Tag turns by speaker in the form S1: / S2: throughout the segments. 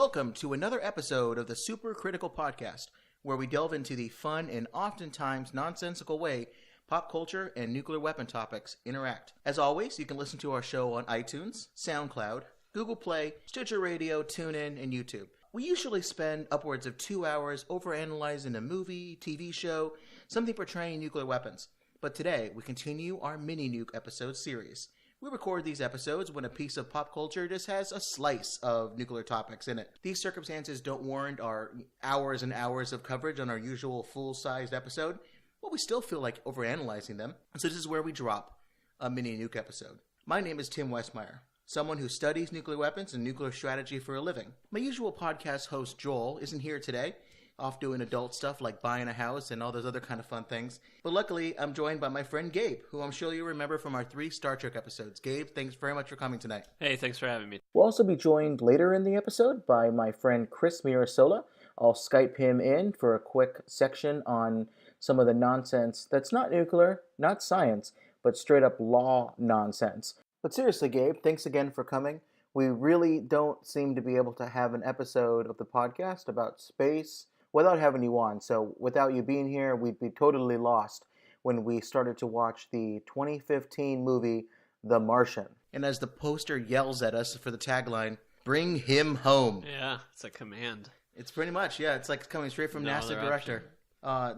S1: Welcome to another episode of the Super Critical Podcast, where we delve into the fun and oftentimes nonsensical way pop culture and nuclear weapon topics interact. As always, you can listen to our show on iTunes, SoundCloud, Google Play, Stitcher Radio, TuneIn, and YouTube. We usually spend upwards of 2 hours overanalyzing a movie, TV show, something portraying nuclear weapons. But today, we continue our Mini-Nuke episode series. We record these episodes when a piece of pop culture just has a slice of nuclear topics in it. These circumstances don't warrant our hours and hours of coverage on our usual full-sized episode, but we still feel like overanalyzing them. So this is where we drop a Mini-Nuke episode. My name is Tim Westmeyer, someone who studies nuclear weapons and nuclear strategy for a living. My usual podcast host, Joel, isn't here today, off doing adult stuff like buying a house and all those other kind of fun things. But luckily, I'm joined by my friend Gabe, who I'm sure you remember from our 3 Star Trek episodes. Gabe, thanks very much for coming tonight.
S2: Hey, thanks for having me.
S3: We'll also be joined later in the episode by my friend Chris Marisola. I'll Skype him in for a quick section on some of the nonsense that's not nuclear, not science, but straight up law nonsense. But seriously, Gabe, thanks again for coming. We really don't seem to be able to have an episode of the podcast about space without having you on. So without you being here, we'd be totally lost when we started to watch the 2015 movie, The Martian.
S1: And as the poster yells at us for the tagline, "Bring him home."
S2: Yeah, it's a command.
S1: It's pretty much, yeah. It's like coming straight from
S2: No
S1: NASA
S2: other
S1: director.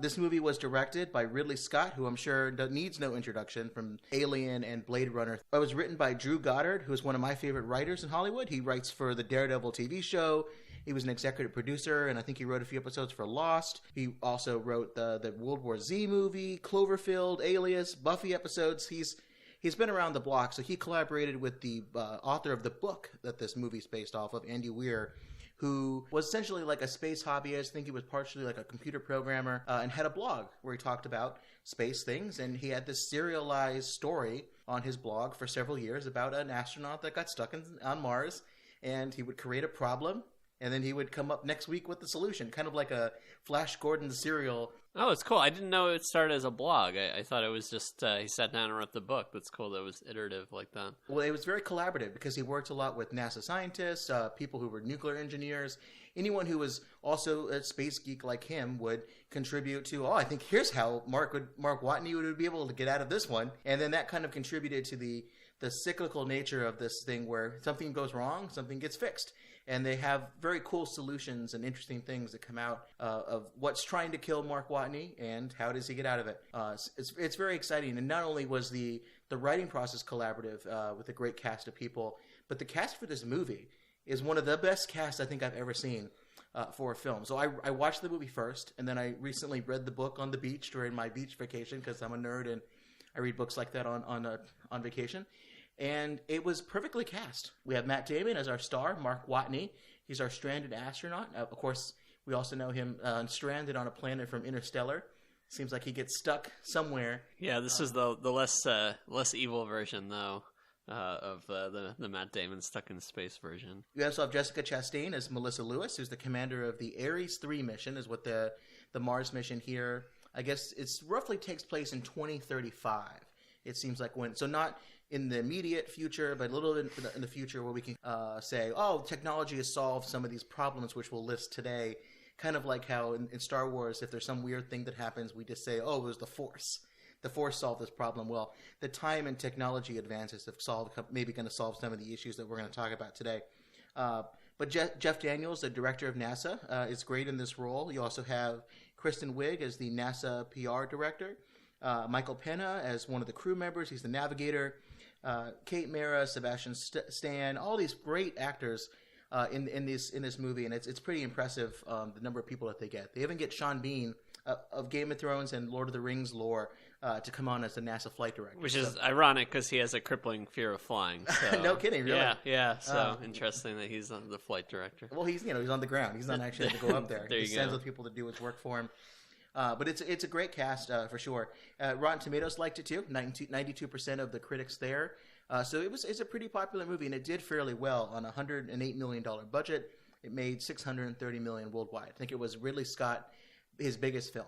S1: This movie was directed by Ridley Scott, who I'm sure needs no introduction from Alien and Blade Runner. It was written by Drew Goddard, who is one of my favorite writers in Hollywood. He writes for the Daredevil TV show. He was an executive producer, and I think he wrote a few episodes for Lost. He also wrote the World War Z movie, Cloverfield, Alias, Buffy episodes. He's been around the block, so he collaborated with the author of the book that this movie's based off of, Andy Weir, who was essentially like a space hobbyist. I think he was partially like a computer programmer, and had a blog where he talked about space things. And he had this serialized story on his blog for several years about an astronaut that got stuck on Mars, and he would create a problem, and then he would come up next week with the solution, kind of like a Flash Gordon serial.
S2: Oh, it's cool. I didn't know it started as a blog. I thought it was just he sat down and wrote the book. That's cool. That was iterative like that.
S1: Well, it was very collaborative because he worked a lot with NASA scientists, people who were nuclear engineers. Anyone who was also a space geek like him would contribute to, I think here's how Mark Watney would be able to get out of this one. And then that kind of contributed to the cyclical nature of this thing where something goes wrong, something gets fixed. And they have very cool solutions and interesting things that come out of what's trying to kill Mark Watney and how does he get out of it. It's very exciting. And not only was the writing process collaborative with a great cast of people, but the cast for this movie is one of the best casts I think I've ever seen for a film. So I watched the movie first, and then I recently read the book on the beach during my beach vacation because I'm a nerd and I read books like that on vacation. And it was perfectly cast. We have Matt Damon as our star, Mark Watney. He's our stranded astronaut. Of course, we also know him stranded on a planet from Interstellar. Seems like he gets stuck somewhere.
S2: Yeah, this is the less evil version, though, of the Matt Damon stuck in space version.
S1: We also have Jessica Chastain as Melissa Lewis, who's the commander of the Ares 3 mission, is what the Mars mission here. I guess it's roughly takes place in 2035. It seems like so not in the immediate future, but a little bit in the future where we can say, technology has solved some of these problems which we'll list today. Kind of like how in Star Wars, if there's some weird thing that happens, we just say, it was the Force. The Force solved this problem. Well, the time and technology advances have maybe going to solve some of the issues that we're going to talk about today. But Jeff Daniels, the director of NASA, is great in this role. You also have Kristen Wiig as the NASA PR director. Michael Pena as one of the crew members. He's the navigator. Kate Mara, Sebastian Stan, all these great actors in this movie, and it's pretty impressive the number of people that they get. They even get Sean Bean of Game of Thrones and Lord of the Rings lore to come on as the NASA flight director.
S2: Which is ironic because he has a crippling fear of flying. So.
S1: No kidding, really?
S2: Yeah. So interesting that he's the flight director.
S1: Well, he's on the ground. He's not actually to go up there.
S2: There
S1: he sends those people to do his work for him. But it's a great cast for sure. Rotten Tomatoes liked it too. 92% of the critics there. So it's a pretty popular movie, and it did fairly well on a $108 million budget. It made $630 million worldwide. I think it was Ridley Scott, his biggest film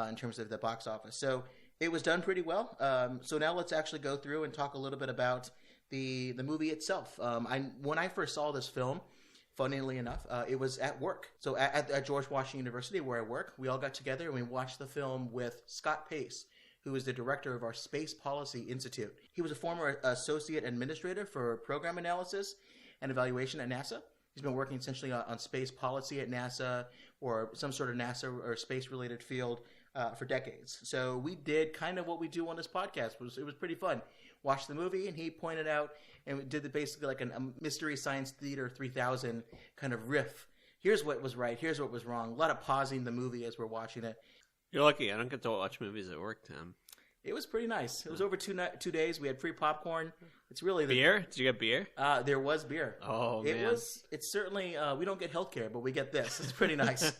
S1: in terms of the box office. So it was done pretty well. So now let's actually go through and talk a little bit about the movie itself. When I first saw this film, Funnily enough, it was at work. So at George Washington University, where I work, we all got together and we watched the film with Scott Pace, who is the director of our Space Policy Institute. He was a former associate administrator for program analysis and evaluation at NASA. He's been working essentially on space policy at NASA or some sort of NASA or space-related field for decades. So we did kind of what we do on this podcast. It was pretty fun. Watched the movie, and he pointed out, and we did basically like a Mystery Science Theater 3000 kind of riff. Here's what was right. Here's what was wrong. A lot of pausing the movie as we're watching it.
S2: You're lucky. I don't get to watch movies at work, Tim.
S1: It was pretty nice. It was over 2 days. We had free popcorn. It's really
S2: beer. Did you get beer?
S1: There was beer.
S2: Oh man,
S1: it's certainly we don't get healthcare, but we get this. It's pretty nice.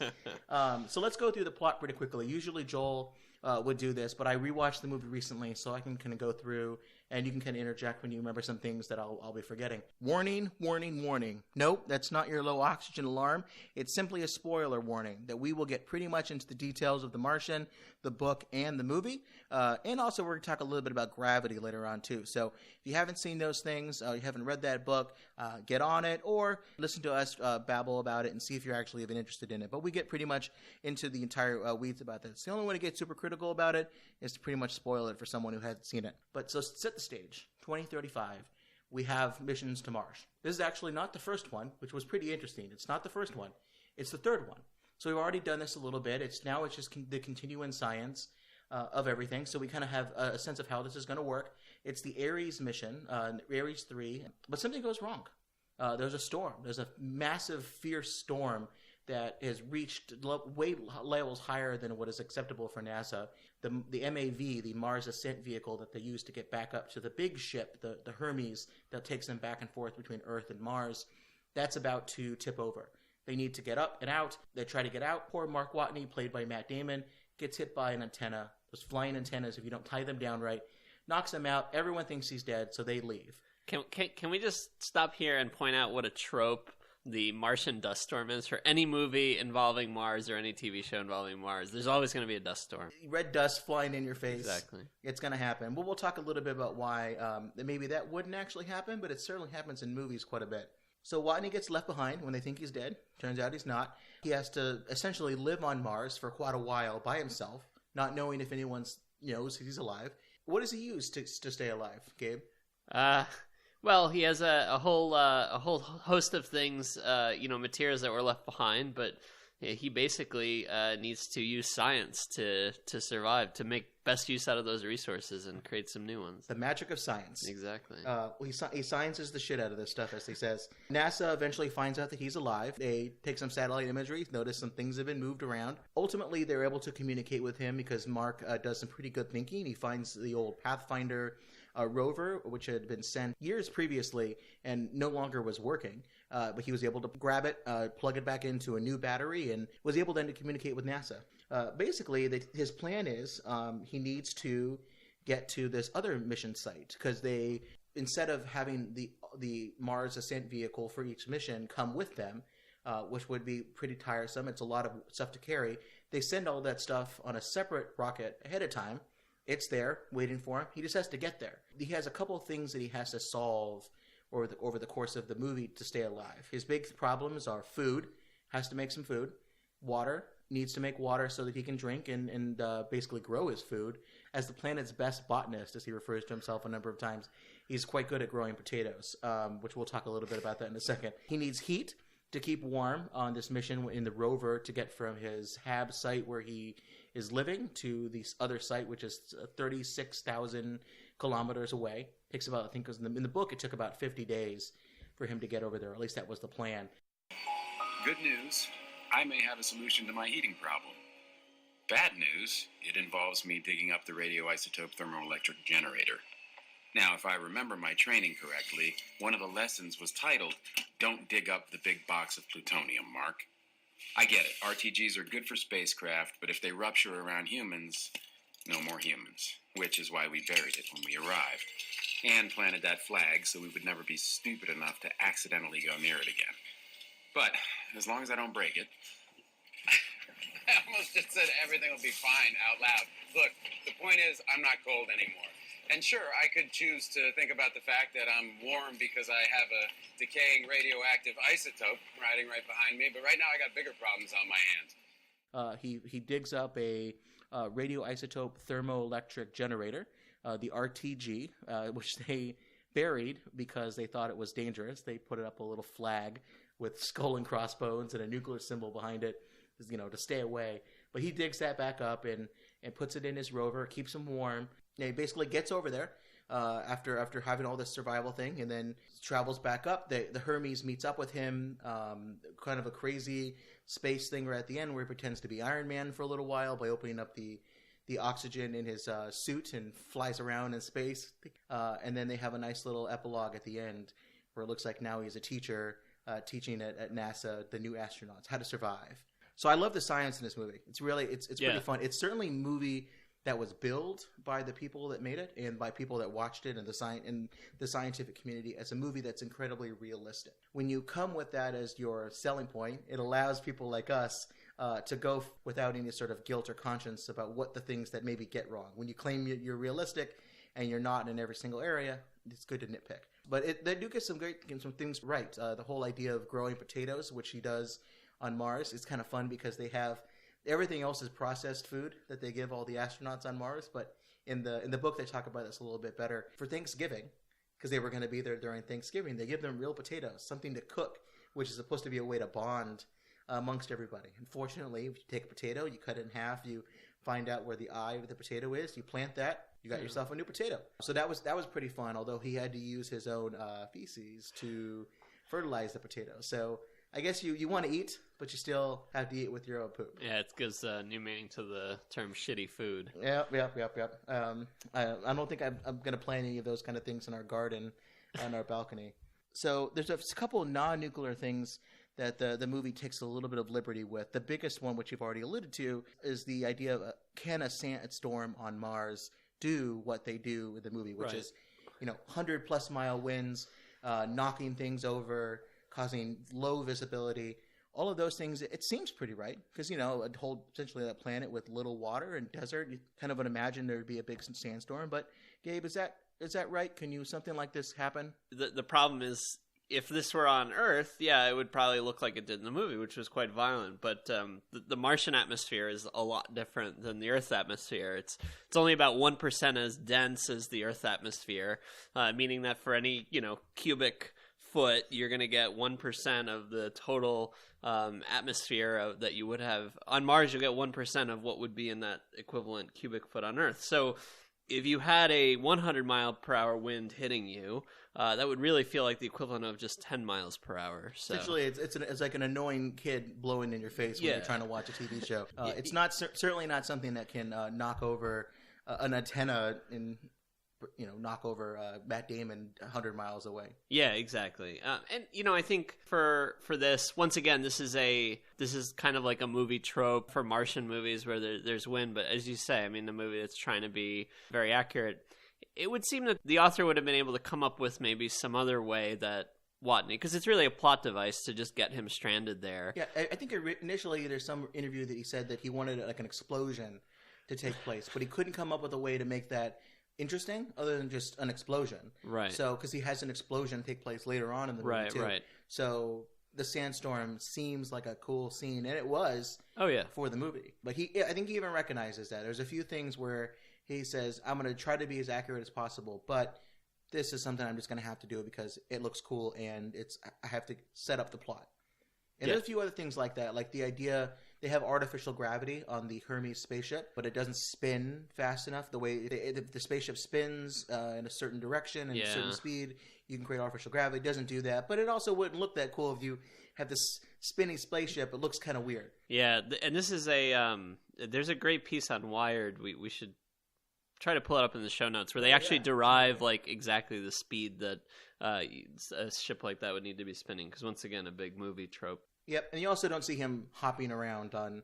S1: So let's go through the plot pretty quickly. Usually Joel would do this, but I rewatched the movie recently, so I can kind of go through, and you can kind of interject when you remember some things that I'll be forgetting. Warning, warning, warning. Nope, that's not your low oxygen alarm. It's simply a spoiler warning that we will get pretty much into the details of The Martian, the book, and the movie. And also we're going to talk a little bit about gravity later on too. So if you haven't seen those things, you haven't read that book, get on it, or listen to us babble about it and see if you're actually even interested in it. But we get pretty much into the entire weeds about this. The only way to get super critical about it is to pretty much spoil it for someone who hasn't seen it. But so set the stage. 2035, we have missions to Mars. This is actually not the first one, which was pretty interesting. It's not the first one. It's the third one. So we've already done this a little bit. It's just the continuing science of everything. So we kind of have a sense of how this is going to work. It's the Ares mission, Ares 3, but something goes wrong. There's a storm. There's a massive, fierce storm that has reached way levels higher than what is acceptable for NASA. The MAV, the Mars Ascent Vehicle that they use to get back up to the big ship, the Hermes, that takes them back and forth between Earth and Mars, that's about to tip over. They need to get up and out. They try to get out. Poor Mark Watney, played by Matt Damon, gets hit by an antenna. Those flying antennas, if you don't tie them down right, knocks him out. Everyone thinks he's dead, so they leave.
S2: Can we just stop here and point out what a trope the Martian dust storm is for any movie involving Mars or any TV show involving Mars? There's always going to be a dust storm.
S1: Red dust flying in your face.
S2: Exactly.
S1: It's going to happen. Well, we'll talk a little bit about why maybe that wouldn't actually happen, but it certainly happens in movies quite a bit. So Watney gets left behind when they think he's dead. Turns out he's not. He has to essentially live on Mars for quite a while by himself, not knowing if anyone knows he's alive. What does he use to stay alive, Gabe?
S2: Well, he has a whole host of things, materials that were left behind, but he basically needs to use science to survive, to make best use out of those resources and create some new ones.
S1: The magic of science.
S2: Exactly.
S1: He sciences the shit out of this stuff, as he says. NASA eventually finds out that he's alive. They take some satellite imagery, notice some things have been moved around. Ultimately, they're able to communicate with him because Mark does some pretty good thinking. He finds the old Pathfinder rover, which had been sent years previously and no longer was working. But he was able to grab it, plug it back into a new battery, and was able then to communicate with NASA. Basically, his plan is he needs to get to this other mission site because they, instead of having the Mars Ascent Vehicle for each mission come with them, which would be pretty tiresome, it's a lot of stuff to carry, they send all that stuff on a separate rocket ahead of time. It's there, waiting for him. He just has to get there. He has a couple of things that he has to solve over the course of the movie to stay alive. His big problems are food, has to make some food, water, needs to make water so that he can drink and basically grow his food. As the planet's best botanist, as he refers to himself a number of times, he's quite good at growing potatoes, which we'll talk a little bit about that in a second. He needs heat to keep warm on this mission in the rover to get from his HAB site where he is living to the other site, which is 36,000 kilometers away. Takes about, I think, in the book, it took about 50 days for him to get over there. At least that was the plan.
S4: Good news, I may have a solution to my heating problem. Bad news, it involves me digging up the radioisotope thermoelectric generator. Now, if I remember my training correctly, one of the lessons was titled, Don't Dig Up the Big Box of Plutonium, Mark. I get it, RTGs are good for spacecraft, but if they rupture around humans, no more humans. Which is why we buried it when we arrived. And planted that flag so we would never be stupid enough to accidentally go near it again. But, as long as I don't break it...
S5: I almost just said everything will be fine out loud. Look, the point is, I'm not cold anymore.
S4: And sure, I could choose to think about the fact that I'm warm because I have a decaying radioactive isotope riding right behind me, but right now I got bigger problems on my hands.
S1: He digs up a radioisotope thermoelectric generator, the RTG, which they buried because they thought it was dangerous. They put up a little flag with skull and crossbones and a nuclear symbol behind it, to stay away. But he digs that back up and puts it in his rover, keeps him warm. And he basically gets over there after having all this survival thing, and then travels back up. The Hermes meets up with him, kind of a crazy space thing right at the end where he pretends to be Iron Man for a little while by opening up the oxygen in his suit and flies around in space. And then they have a nice little epilogue at the end where it looks like now he's a teacher teaching at NASA the new astronauts how to survive. So I love the science in this movie. It's pretty fun. It's certainly a movie that was billed by the people that made it and by people that watched it and the scientific community as a movie that's incredibly realistic. When you come with that as your selling point, it allows people like us to go without any sort of guilt or conscience about what the things that maybe get wrong. When you claim you're realistic and you're not in every single area, it's good to nitpick. But they do get some things right. The whole idea of growing potatoes, which he does on Mars, is kind of fun because they have everything else is processed food that they give all the astronauts on Mars. But in the book, they talk about this a little bit better. For Thanksgiving, because they were going to be there during Thanksgiving, they give them real potatoes, something to cook, which is supposed to be a way to bond amongst everybody. Unfortunately, if you take a potato, you cut it in half, you find out where the eye of the potato is, you plant that, you got yourself a new potato. So that was pretty fun, although he had to use his own feces to fertilize the potato. So I guess you want to eat, but you still have to eat with your own poop.
S2: Yeah, it gives new meaning to the term shitty food.
S1: Yep. I don't think I'm going to plant any of those kind of things in our garden, on our balcony. So there's a couple of non-nuclear things that the movie takes a little bit of liberty with. The biggest one, which you've already alluded to, is the idea of can a sandstorm on Mars do what they do in the movie, which is 100+ mile winds, knocking things over, causing low visibility. All of those things, it seems pretty right because, a whole essentially that planet with little water and desert, you kind of would imagine there would be a big sandstorm. But Gabe, is that right? Can something like this happen?
S2: The problem is, if this were on Earth, it would probably look like it did in the movie, which was quite violent. But the Martian atmosphere is a lot different than the Earth's atmosphere. It's only about 1% as dense as the Earth's atmosphere, meaning that for any cubic foot, you're going to get 1% of the total atmosphere that you would have on Mars. You'll get 1% of what would be in that equivalent cubic foot on Earth. So if you had a 100 mile per hour wind hitting you, that would really feel like the equivalent of just 10 miles per hour. So
S1: essentially, it's like an annoying kid blowing in your face when you're trying to watch a TV show. It's certainly not something that can knock over an antenna and knock over Matt Damon 100 miles away.
S2: Yeah, exactly. And I think for this, once again, this is kind of like a movie trope for Martian movies where there's wind. But as you say, I mean, the movie that's trying to be very accurate, it would seem that the author would have been able to come up with maybe some other way that Watney, because it's really a plot device to just get him stranded there.
S1: Yeah, I think initially there's some interview that he said that he wanted like an explosion to take place, but he couldn't come up with a way to make that interesting other than just an explosion.
S2: Right.
S1: So, because he has an explosion take place later on in the movie too. Right. So the sandstorm seems like a cool scene, and it was.
S2: Oh yeah.
S1: For the movie, but I think he even recognizes that there's a few things where he says, "I'm going to try to be as accurate as possible, but this is something I'm just going to have to do because it looks cool and I have to set up the plot." And there's a few other things like that, like the idea they have artificial gravity on the Hermes spaceship, but it doesn't spin fast enough. The way the spaceship spins in a certain direction and a certain speed, you can create artificial gravity. It doesn't do that, but it also wouldn't look that cool if you have this spinning spaceship. It looks kind of weird.
S2: Yeah, and this is there's a great piece on Wired. We should try to pull it up in the show notes where they actually derive like exactly the speed that a ship like that would need to be spinning. Because once again, a big movie trope. Yep,
S1: and you also don't see him hopping around on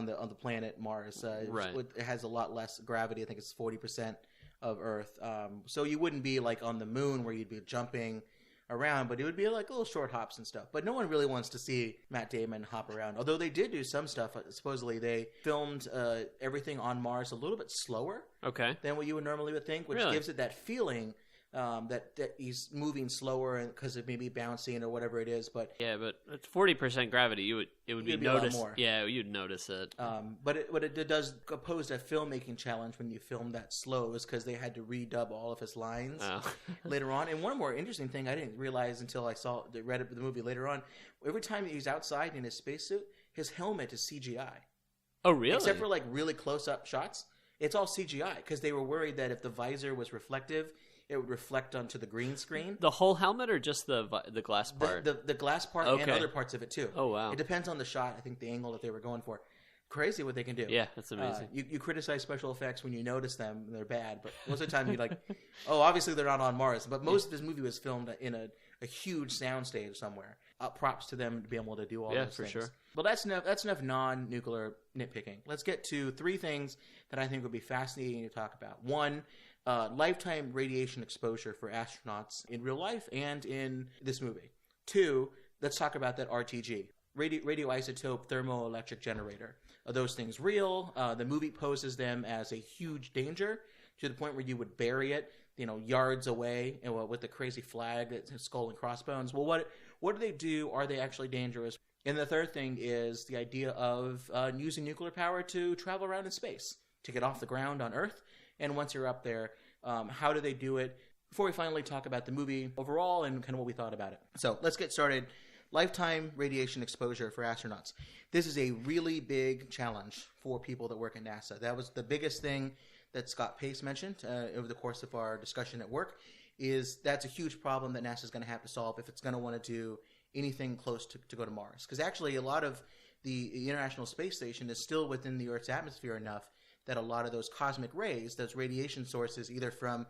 S1: the planet Mars.
S2: Right.
S1: It has a lot less gravity. I think it's 40% of Earth. So you wouldn't be like on the moon where you'd be jumping around, but it would be like little short hops and stuff. But no one really wants to see Matt Damon hop around. Although they did do some stuff. Supposedly they filmed everything on Mars a little bit slower than what you would normally would think, which gives it that feeling that he's moving slower because it may be bouncing or whatever it is. But
S2: yeah, but it's 40% gravity. It would be noticed. Yeah, you'd notice it.
S1: But it does pose a filmmaking challenge when you film that slow, is because they had to redub all of his lines later on. And one more interesting thing I didn't realize until I read the movie later on. Every time he's outside in his spacesuit, his helmet is CGI.
S2: Oh, really?
S1: Except for like really close up shots, it's all CGI because they were worried that if the visor was reflective, it would reflect onto the green screen.
S2: The whole helmet or just the glass part?
S1: The glass part and other parts of it too.
S2: Oh, wow.
S1: It depends on the shot, I think the angle that they were going for. Crazy what they can do.
S2: Yeah, that's amazing.
S1: You criticize special effects when you notice them and they're bad, but most of the time you're like, oh, obviously they're not on Mars. But most of this movie was filmed in a huge soundstage somewhere. Props to them to be able to do all those things. Yeah, for sure. But that's enough non-nuclear nitpicking. Let's get to 3 things that I think would be fascinating to talk about. 1, lifetime radiation exposure for astronauts in real life and in this movie. 2, let's talk about that RTG, Radioisotope Thermoelectric Generator. Are those things real? The movie poses them as a huge danger to the point where you would bury it, yards away, with the crazy flag that's skull and crossbones. Well, what do they do? Are they actually dangerous? And the third thing is the idea of using nuclear power to travel around in space, to get off the ground on Earth. And once you're up there, how do they do it? Before we finally talk about the movie overall and kind of what we thought about it. So let's get started. Lifetime radiation exposure for astronauts. This is a really big challenge for people that work at NASA. That was the biggest thing that Scott Pace mentioned over the course of our discussion at work. That's a huge problem that NASA is going to have to solve if it's going to want to do anything close to go to Mars. Because actually a lot of the International Space Station is still within the Earth's atmosphere enough that a lot of those cosmic rays, those radiation sources, either from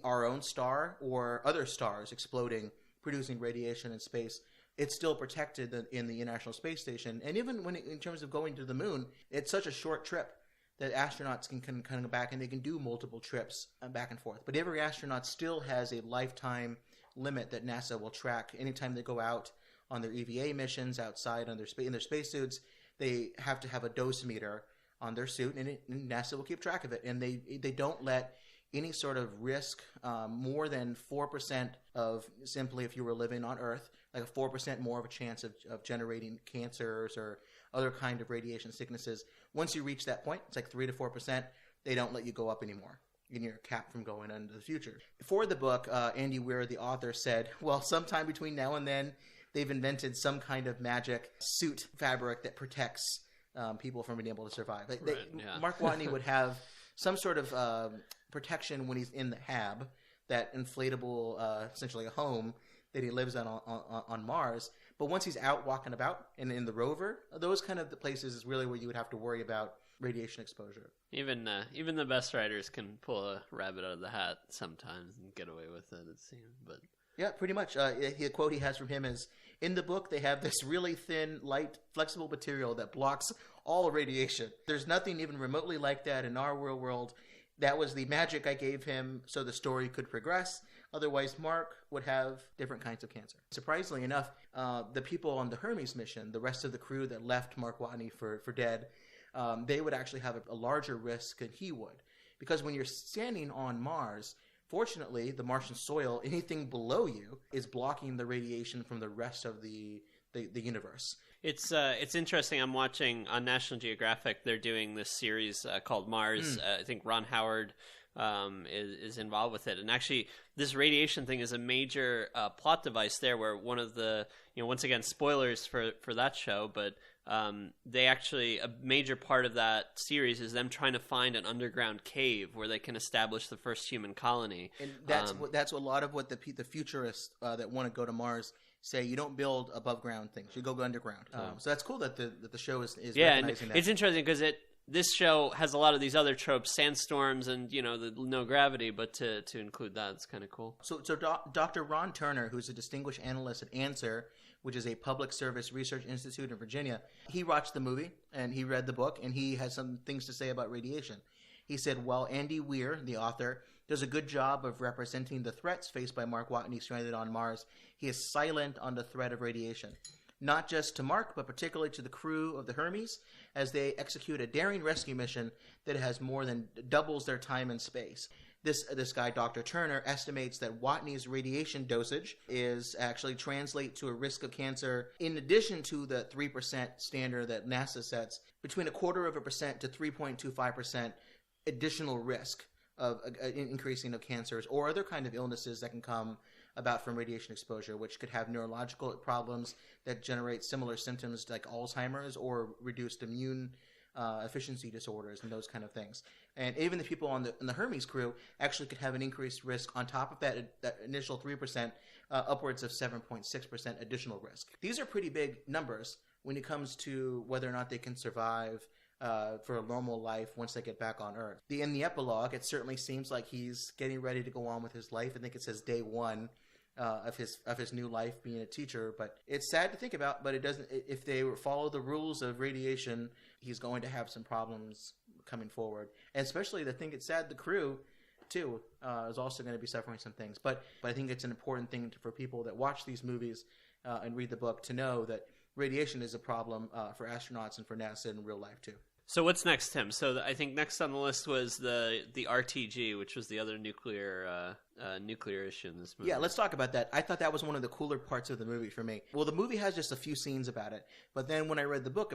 S1: our own star or other stars exploding, producing radiation in space, it's still protected in the International Space Station. And even in terms of going to the moon, it's such a short trip that astronauts can kind of go back and they can do multiple trips back and forth. But every astronaut still has a lifetime limit that NASA will track anytime they go out on their EVA missions outside in their spacesuits. They have to have a dosimeter on their suit, and NASA will keep track of it. And they don't let any sort of risk more than 4% of simply if you were living on Earth, like a 4% more of a chance of generating cancers or other kind of radiation sicknesses. Once you reach that point, it's like 3 to 4%, they don't let you go up anymore. And you're capped from going into the future. For the book, Andy Weir, the author, said, well, sometime between now and then, they've invented some kind of magic suit fabric that protects people from being able to survive. Mark Watney would have some sort of protection when he's in the HAB, that inflatable, essentially a home that he lives on Mars. But once he's out walking about and in the rover, those kind of the places is really where you would have to worry about radiation exposure.
S2: Even the best writers can pull a rabbit out of the hat sometimes and get away with it seems. But
S1: yeah, pretty much. The quote he has from him is, in the book, they have this really thin, light, flexible material that blocks all radiation. There's nothing even remotely like that in our real world. That was the magic I gave him so the story could progress. Otherwise, Mark would have different kinds of cancer. Surprisingly enough, the people on the Hermes mission, the rest of the crew that left Mark Watney for dead, they would actually have a larger risk than he would. Because when you're standing on Mars, fortunately, the Martian soil, anything below you, is blocking the radiation from the rest of the universe.
S2: It's interesting. I'm watching on National Geographic. They're doing this series called Mars. I think Ron Howard is involved with it. And actually, this radiation thing is a major plot device there, where one of the, once again, spoilers for that show, but they actually, a major part of that series is them trying to find an underground cave where they can establish the first human colony.
S1: And that's a lot of what the futurists that want to go to Mars say. You don't build above ground things; you go underground. So that's cool that the show is recognizing that.
S2: It's interesting because this show has a lot of these other tropes, sandstorms and the no gravity, but to include that, it's kind of cool.
S1: So Dr. Ron Turner, who's a distinguished analyst at ANSWER, which is a public service research institute in Virginia, he watched the movie and he read the book and he has some things to say about radiation. He said, while Andy Weir, the author, does a good job of representing the threats faced by Mark Watney stranded on Mars. He is silent on the threat of radiation. Not just to Mark, but particularly to the crew of the Hermes, as they execute a daring rescue mission that has more than doubles their time and space. This guy, Dr. Turner, estimates that Watney's radiation dosage is actually translate to a risk of cancer, in addition to the 3% standard that NASA sets, between 0.25% to 3.25% additional risk of increasing of cancers or other kind of illnesses that can come about from radiation exposure, which could have neurological problems that generate similar symptoms like Alzheimer's or reduced immune efficiency disorders and those kind of things. And even the people on the Hermes crew actually could have an increased risk on top of that initial 3%, upwards of 7.6% additional risk. These are pretty big numbers when it comes to whether or not they can survive for a normal life once they get back on Earth. In the epilogue, it certainly seems like he's getting ready to go on with his life. I think it says day one of his new life being a teacher, but it's sad to think about. But it doesn't. If they follow the rules of radiation, he's going to have some problems coming forward. And especially, the thing that's sad, the crew too is also going to be suffering some things. But I think it's an important thing for people that watch these movies and read the book to know that radiation is a problem for astronauts and for NASA in real life too.
S2: So what's next, Tim? So I think next on the list was the RTG, which was the other nuclear issue in this movie.
S1: Yeah, let's talk about that. I thought that was one of the cooler parts of the movie for me. Well, the movie has just a few scenes about it, but then when I read the book,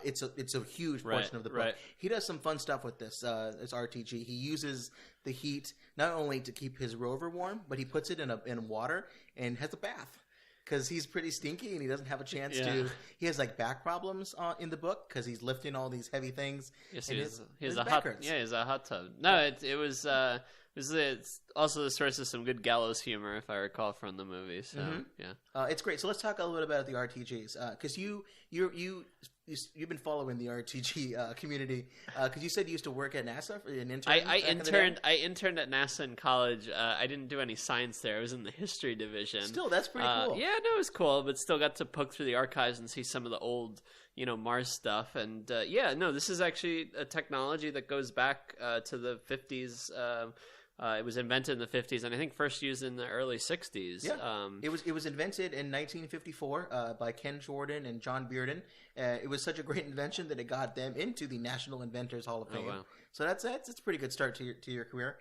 S1: it's a huge portion of the book.
S2: Right.
S1: He does some fun stuff with this RTG. He uses the heat not only to keep his rover warm, but he puts it in water and has a bath. Because he's pretty stinky and he doesn't have a chance to. He has like back problems in the book because he's lifting all these heavy things.
S2: Yes, he has a hot tub. No, it's also the source of some good gallows humor, if I recall from the movie. So
S1: it's great. So let's talk a little bit about the RTGs because you've been following the RTG community because you said you used to work at NASA for an intern.
S2: I interned at NASA in college. I didn't do any science there. I was in the history division.
S1: Still, that's pretty cool.
S2: Yeah, no, it was cool, but still got to poke through the archives and see some of the old, Mars stuff. And this is actually a technology that goes back to the 50s. It was invented in the 50s, and I think first used in the early 60s.
S1: Yeah. It was invented in 1954 by Ken Jordan and John Bearden. It was such a great invention that it got them into the National Inventors Hall of Fame.
S2: Oh, wow.
S1: So that's a pretty good start to your career.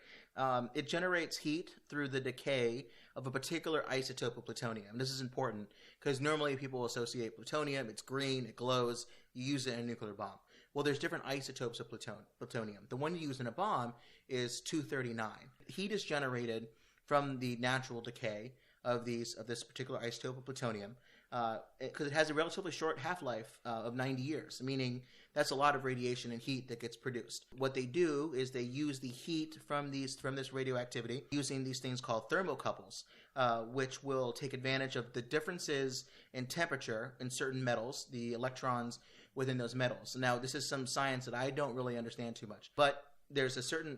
S1: It generates heat through the decay of a particular isotope of plutonium. This is important because normally people associate plutonium. It's green, it glows. You use it in a nuclear bomb. Well, there's different isotopes of plutonium. The one you use in a bomb is 239. Heat is generated from the natural decay of this particular isotope of plutonium because it has a relatively short half-life of 90 years, meaning that's a lot of radiation and heat that gets produced. What they do is they use the heat from this radioactivity using these things called thermocouples, which will take advantage of the differences in temperature in certain metals, the electrons within those metals. Now, this is some science that I don't really understand too much, but there's a certain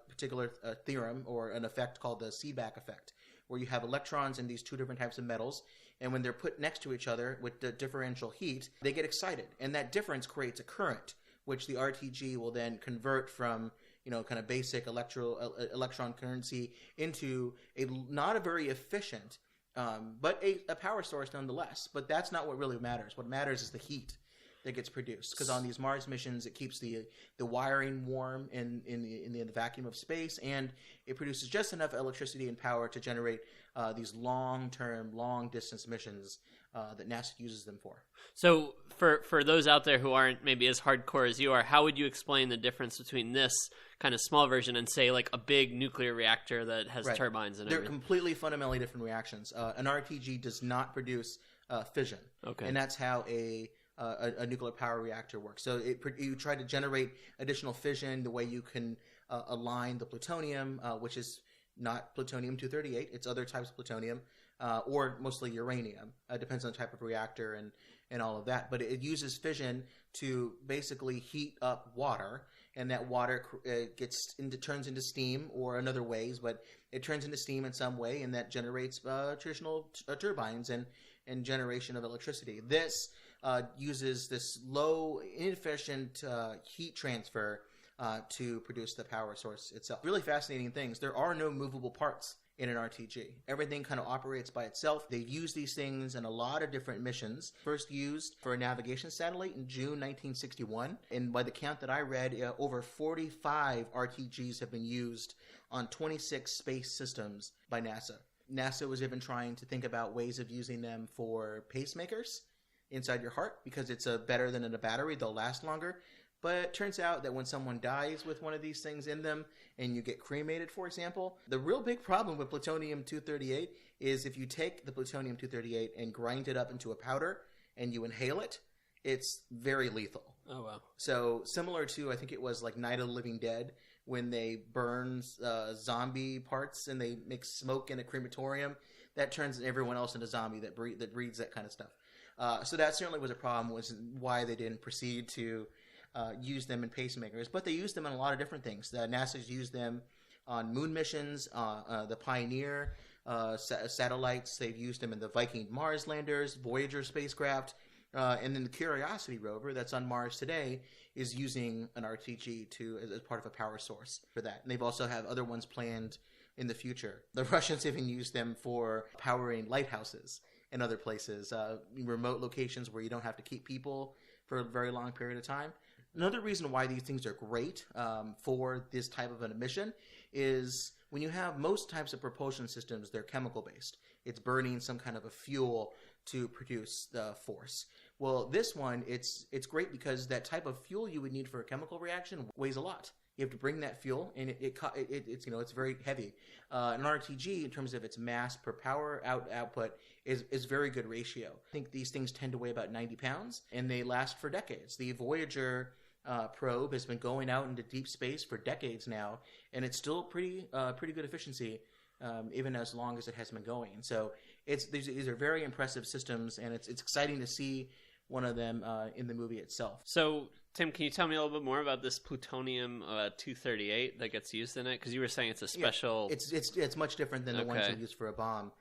S1: particular theorem or an effect called the Seebeck effect, where you have electrons in these two different types of metals, and when they're put next to each other with the differential heat, they get excited, and that difference creates a current, which the RTG will then convert from kind of basic electron currency into not a very efficient, but a power source nonetheless. But that's not what really matters. What matters is the heat that gets produced, because on these Mars missions it keeps the wiring warm in the vacuum of space, and it produces just enough electricity and power to generate these long distance missions that NASA uses them for.
S2: So for those out there who aren't maybe as hardcore as you are, how would you explain the difference between this kind of small version and say like a big nuclear reactor that has turbines and everything?
S1: They're completely fundamentally different reactions. An RTG does not produce fission, and that's how a nuclear power reactor works. So you try to generate additional fission the way you can align the plutonium, which is not plutonium-238. It's other types of plutonium, or mostly uranium. It depends on the type of reactor and all of that. But it uses fission to basically heat up water, and that water turns into steam or in other ways, but it turns into steam in some way, and that generates traditional turbines and generation of electricity. This uses this low, inefficient heat transfer to produce the power source itself. Really fascinating things. There are no movable parts in an RTG. Everything kind of operates by itself. They've used these things in a lot of different missions. First used for a navigation satellite in June 1961. And by the count that I read, over 45 RTGs have been used on 26 space systems by NASA. NASA was even trying to think about ways of using them for pacemakers inside your heart, because it's better than in a battery. They'll last longer. But it turns out that when someone dies with one of these things in them and you get cremated, for example, the real big problem with plutonium-238 is if you take the plutonium-238 and grind it up into a powder and you inhale it, it's very lethal.
S2: Oh, wow.
S1: So similar to, I think it was like Night of the Living Dead, when they burn zombie parts and they make smoke in a crematorium, that turns everyone else into zombie that breeds that kind of stuff. So that certainly was a problem, was why they didn't proceed to use them in pacemakers. But they used them in a lot of different things. NASA's used them on moon missions, the Pioneer satellites. They've used them in the Viking Mars landers, Voyager spacecraft, and then the Curiosity rover that's on Mars today is using an RTG as part of a power source for that. And they've also have other ones planned in the future. The Russians even used them for powering lighthouses and other places, remote locations where you don't have to keep people for a very long period of time. Another reason why these things are great for this type of an mission is when you have most types of propulsion systems, they're chemical based. It's burning some kind of a fuel to produce the force. Well, this one, it's great because that type of fuel you would need for a chemical reaction weighs a lot. You have to bring that fuel, and it's very heavy. An RTG, in terms of its mass per power output, is very good ratio. I think these things tend to weigh about 90 pounds, and they last for decades. The Voyager probe has been going out into deep space for decades now, and it's still pretty good efficiency, even as long as it has been going. So these are very impressive systems, and it's exciting to see one of them in the movie itself.
S2: So, Tim, can you tell me a little bit more about this plutonium-238 that gets used in it? Because you were saying it's a special...
S1: Yeah, it's much different than the ones you use for a bomb.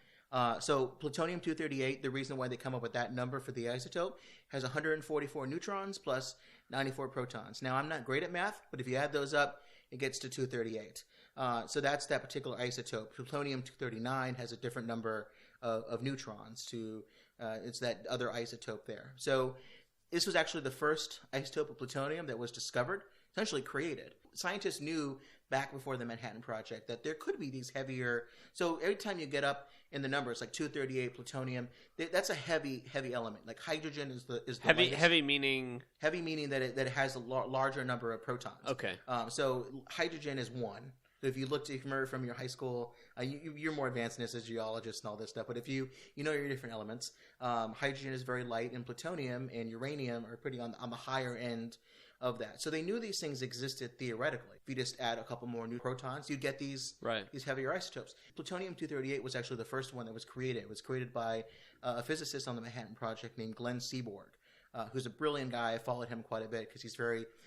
S1: So plutonium-238, the reason why they come up with that number for the isotope, has 144 neutrons plus 94 protons. Now, I'm not great at math, but if you add those up, it gets to 238. So that's that particular isotope. Plutonium-239 has a different number of neutrons. It's that other isotope there. So this was actually the first isotope of plutonium that was discovered, essentially created. Scientists knew back before the Manhattan Project that there could be these heavier... So every time you get up in the numbers, like 238 plutonium, that's a heavy element. Like hydrogen is the
S2: heavy.
S1: lightest.
S2: Heavy meaning...
S1: Heavy meaning that it has a larger number of protons.
S2: Okay.
S1: So hydrogen is one. So if you remember from your high school, you're more advanced in this as geologists and all this stuff, but if you know your different elements, hydrogen is very light, and plutonium and uranium are pretty on the higher end of that. So they knew these things existed theoretically. If you just add a couple more new protons, you get these heavier isotopes. Plutonium-238 was actually the first one that was created. It was created by a physicist on the Manhattan Project named Glenn Seaborg. Who's a brilliant guy. I followed him quite a bit because he's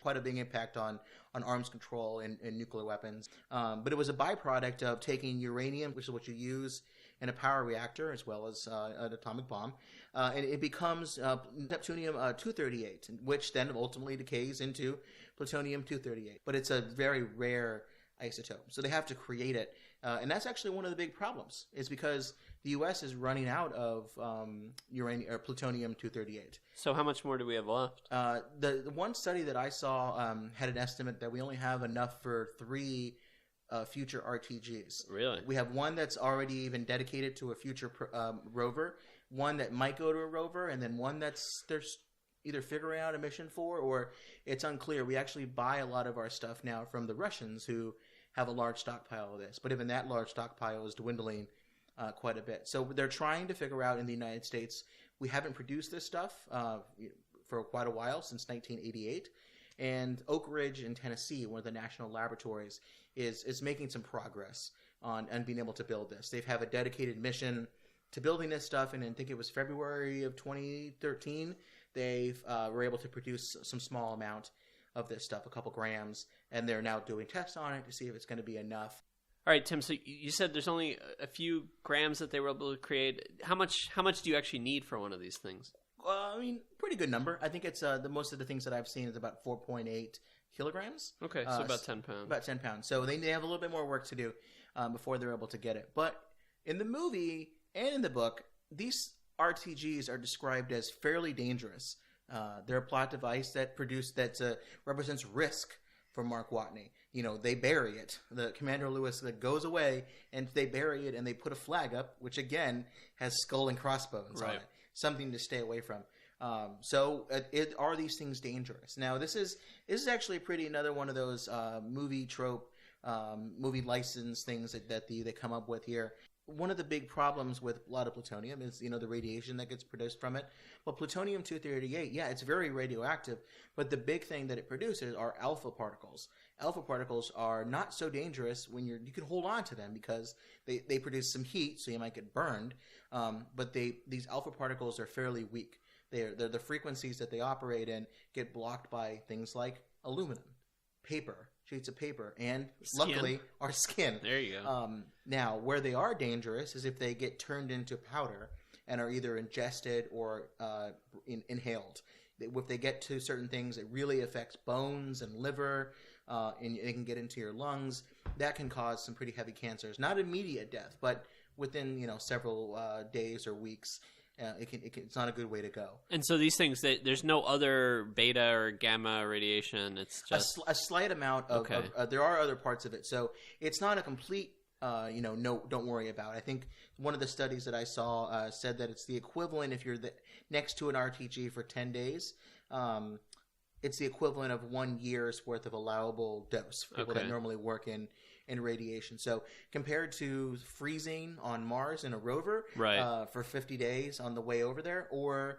S1: quite a big impact on arms control and nuclear weapons. But it was a byproduct of taking uranium, which is what you use in a power reactor as well as an atomic bomb, and it becomes Neptunium-238, which then ultimately decays into plutonium-238. But it's a very rare isotope, so they have to create it, and that's actually one of the big problems. Is because the U.S. is running out of uranium or plutonium-238.
S2: So how much more do we have left?
S1: The one study that I saw had an estimate that we only have enough for 3 future RTGs.
S2: Really?
S1: We have one that's already even dedicated to a future rover, one that might go to a rover, and then one that's there's either figuring out a mission for, or it's unclear. We actually buy a lot of our stuff now from the Russians, who have a large stockpile of this. But even that large stockpile is dwindling quite a bit. So they're trying to figure out in the United States. We haven't produced this stuff for quite a while, since 1988. And Oak Ridge in Tennessee, one of the national laboratories, is making some progress on being able to build this. They have a dedicated mission to building this stuff, and I think it was February of 2013, they were able to produce some small amount of this stuff, a couple grams, and they're now doing tests on it to see if it's going to be enough.
S2: All right, Tim, so you said there's only a few grams that they were able to create. How much do you actually need for one of these things?
S1: I mean, pretty good number. I think it's most of the things that I've seen is about 4.8 kilograms.
S2: Okay, so about 10 pounds.
S1: About 10 pounds. So they have a little bit more work to do before they're able to get it. But in the movie and in the book, these RTGs are described as fairly dangerous. They're a plot device that represents risk for Mark Watney. They bury it. The Commander Lewis goes away, and they bury it, and they put a flag up, which again has skull and crossbones on it. Something to stay away from. Are these things dangerous? Now, this is actually another one of those movie trope, movie license things that they come up with here. One of the big problems with a lot of plutonium is, the radiation that gets produced from it. Well, plutonium-238, yeah, it's very radioactive, but the big thing that it produces are alpha particles. Alpha particles are not so dangerous when you can hold on to them because they produce some heat, so you might get burned. But these alpha particles are fairly weak. They're the frequencies that they operate in get blocked by things like aluminum, paper, sheets of paper, and luckily our skin.
S2: There you go.
S1: Now, where they are dangerous is if they get turned into powder and are either ingested or inhaled. If they get to certain things, it really affects bones and liver, and it can get into your lungs. That can cause some pretty heavy cancers. Not immediate death, but within several days or weeks. It's not a good way to go.
S2: And so these things, there's no other beta or gamma radiation. It's just
S1: a slight amount of.
S2: Okay.
S1: There are other parts of it, so it's not a complete. No, don't worry about. I think one of the studies that I saw said that it's the equivalent if you're next to an RTG for 10 days. It's the equivalent of 1 year's worth of allowable dose for people that normally work in radiation. So compared to freezing on Mars in a rover for 50 days on the way over there, or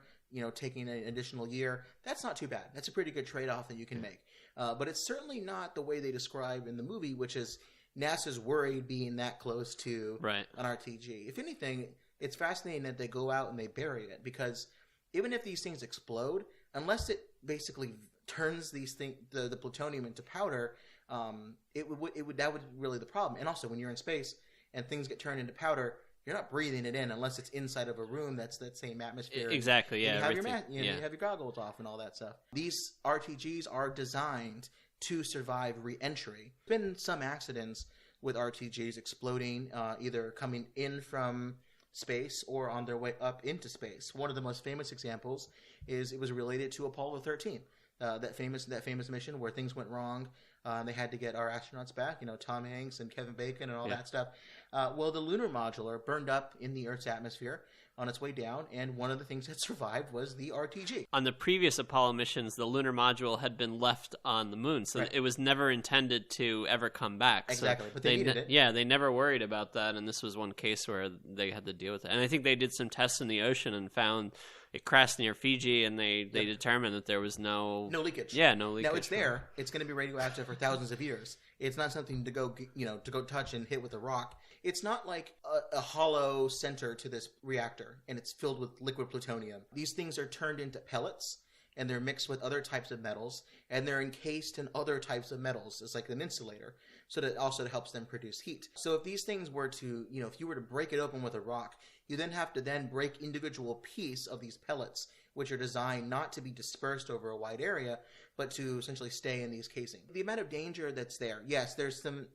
S1: taking an additional year, that's not too bad. That's a pretty good trade-off that you can make. But it's certainly not the way they describe in the movie, which is NASA's worried being that close to an RTG. If anything, it's fascinating that they go out and they bury it, because even if these things explode, unless it basically turns the plutonium into powder, that would really the problem. And also, when you're in space and things get turned into powder, you're not breathing it in unless it's inside of a room that's that same atmosphere.
S2: Exactly. Yeah.
S1: You have you have your goggles off and all that stuff. These RTGs are designed to survive re-entry. There's been some accidents with RTGs exploding, either coming in from space or on their way up into space. One of the most famous examples is it was related to Apollo 13. That famous mission where things went wrong. They had to get our astronauts back, Tom Hanks and Kevin Bacon and all that stuff. Well, the lunar modular burned up in the Earth's atmosphere on its way down, and one of the things that survived was the RTG.
S2: On the previous Apollo missions, the lunar module had been left on the moon, so it was never intended to ever come back.
S1: Exactly,
S2: so
S1: but they needed it.
S2: Yeah, they never worried about that, and this was one case where they had to deal with it. And I think they did some tests in the ocean and found it crashed near Fiji, and they determined that there was no
S1: leakage.
S2: Yeah, no leakage.
S1: Now it's there. It's going to be radioactive for thousands of years. It's not something to go touch and hit with a rock. It's not like a hollow center to this reactor, and it's filled with liquid plutonium. These things are turned into pellets, and they're mixed with other types of metals, and they're encased in other types of metals. It's like an insulator, so that also helps them produce heat. So if these things were to, if you were to break it open with a rock, you then have to break individual piece of these pellets, which are designed not to be dispersed over a wide area, but to essentially stay in these casings. The amount of danger that's there, yes, there's some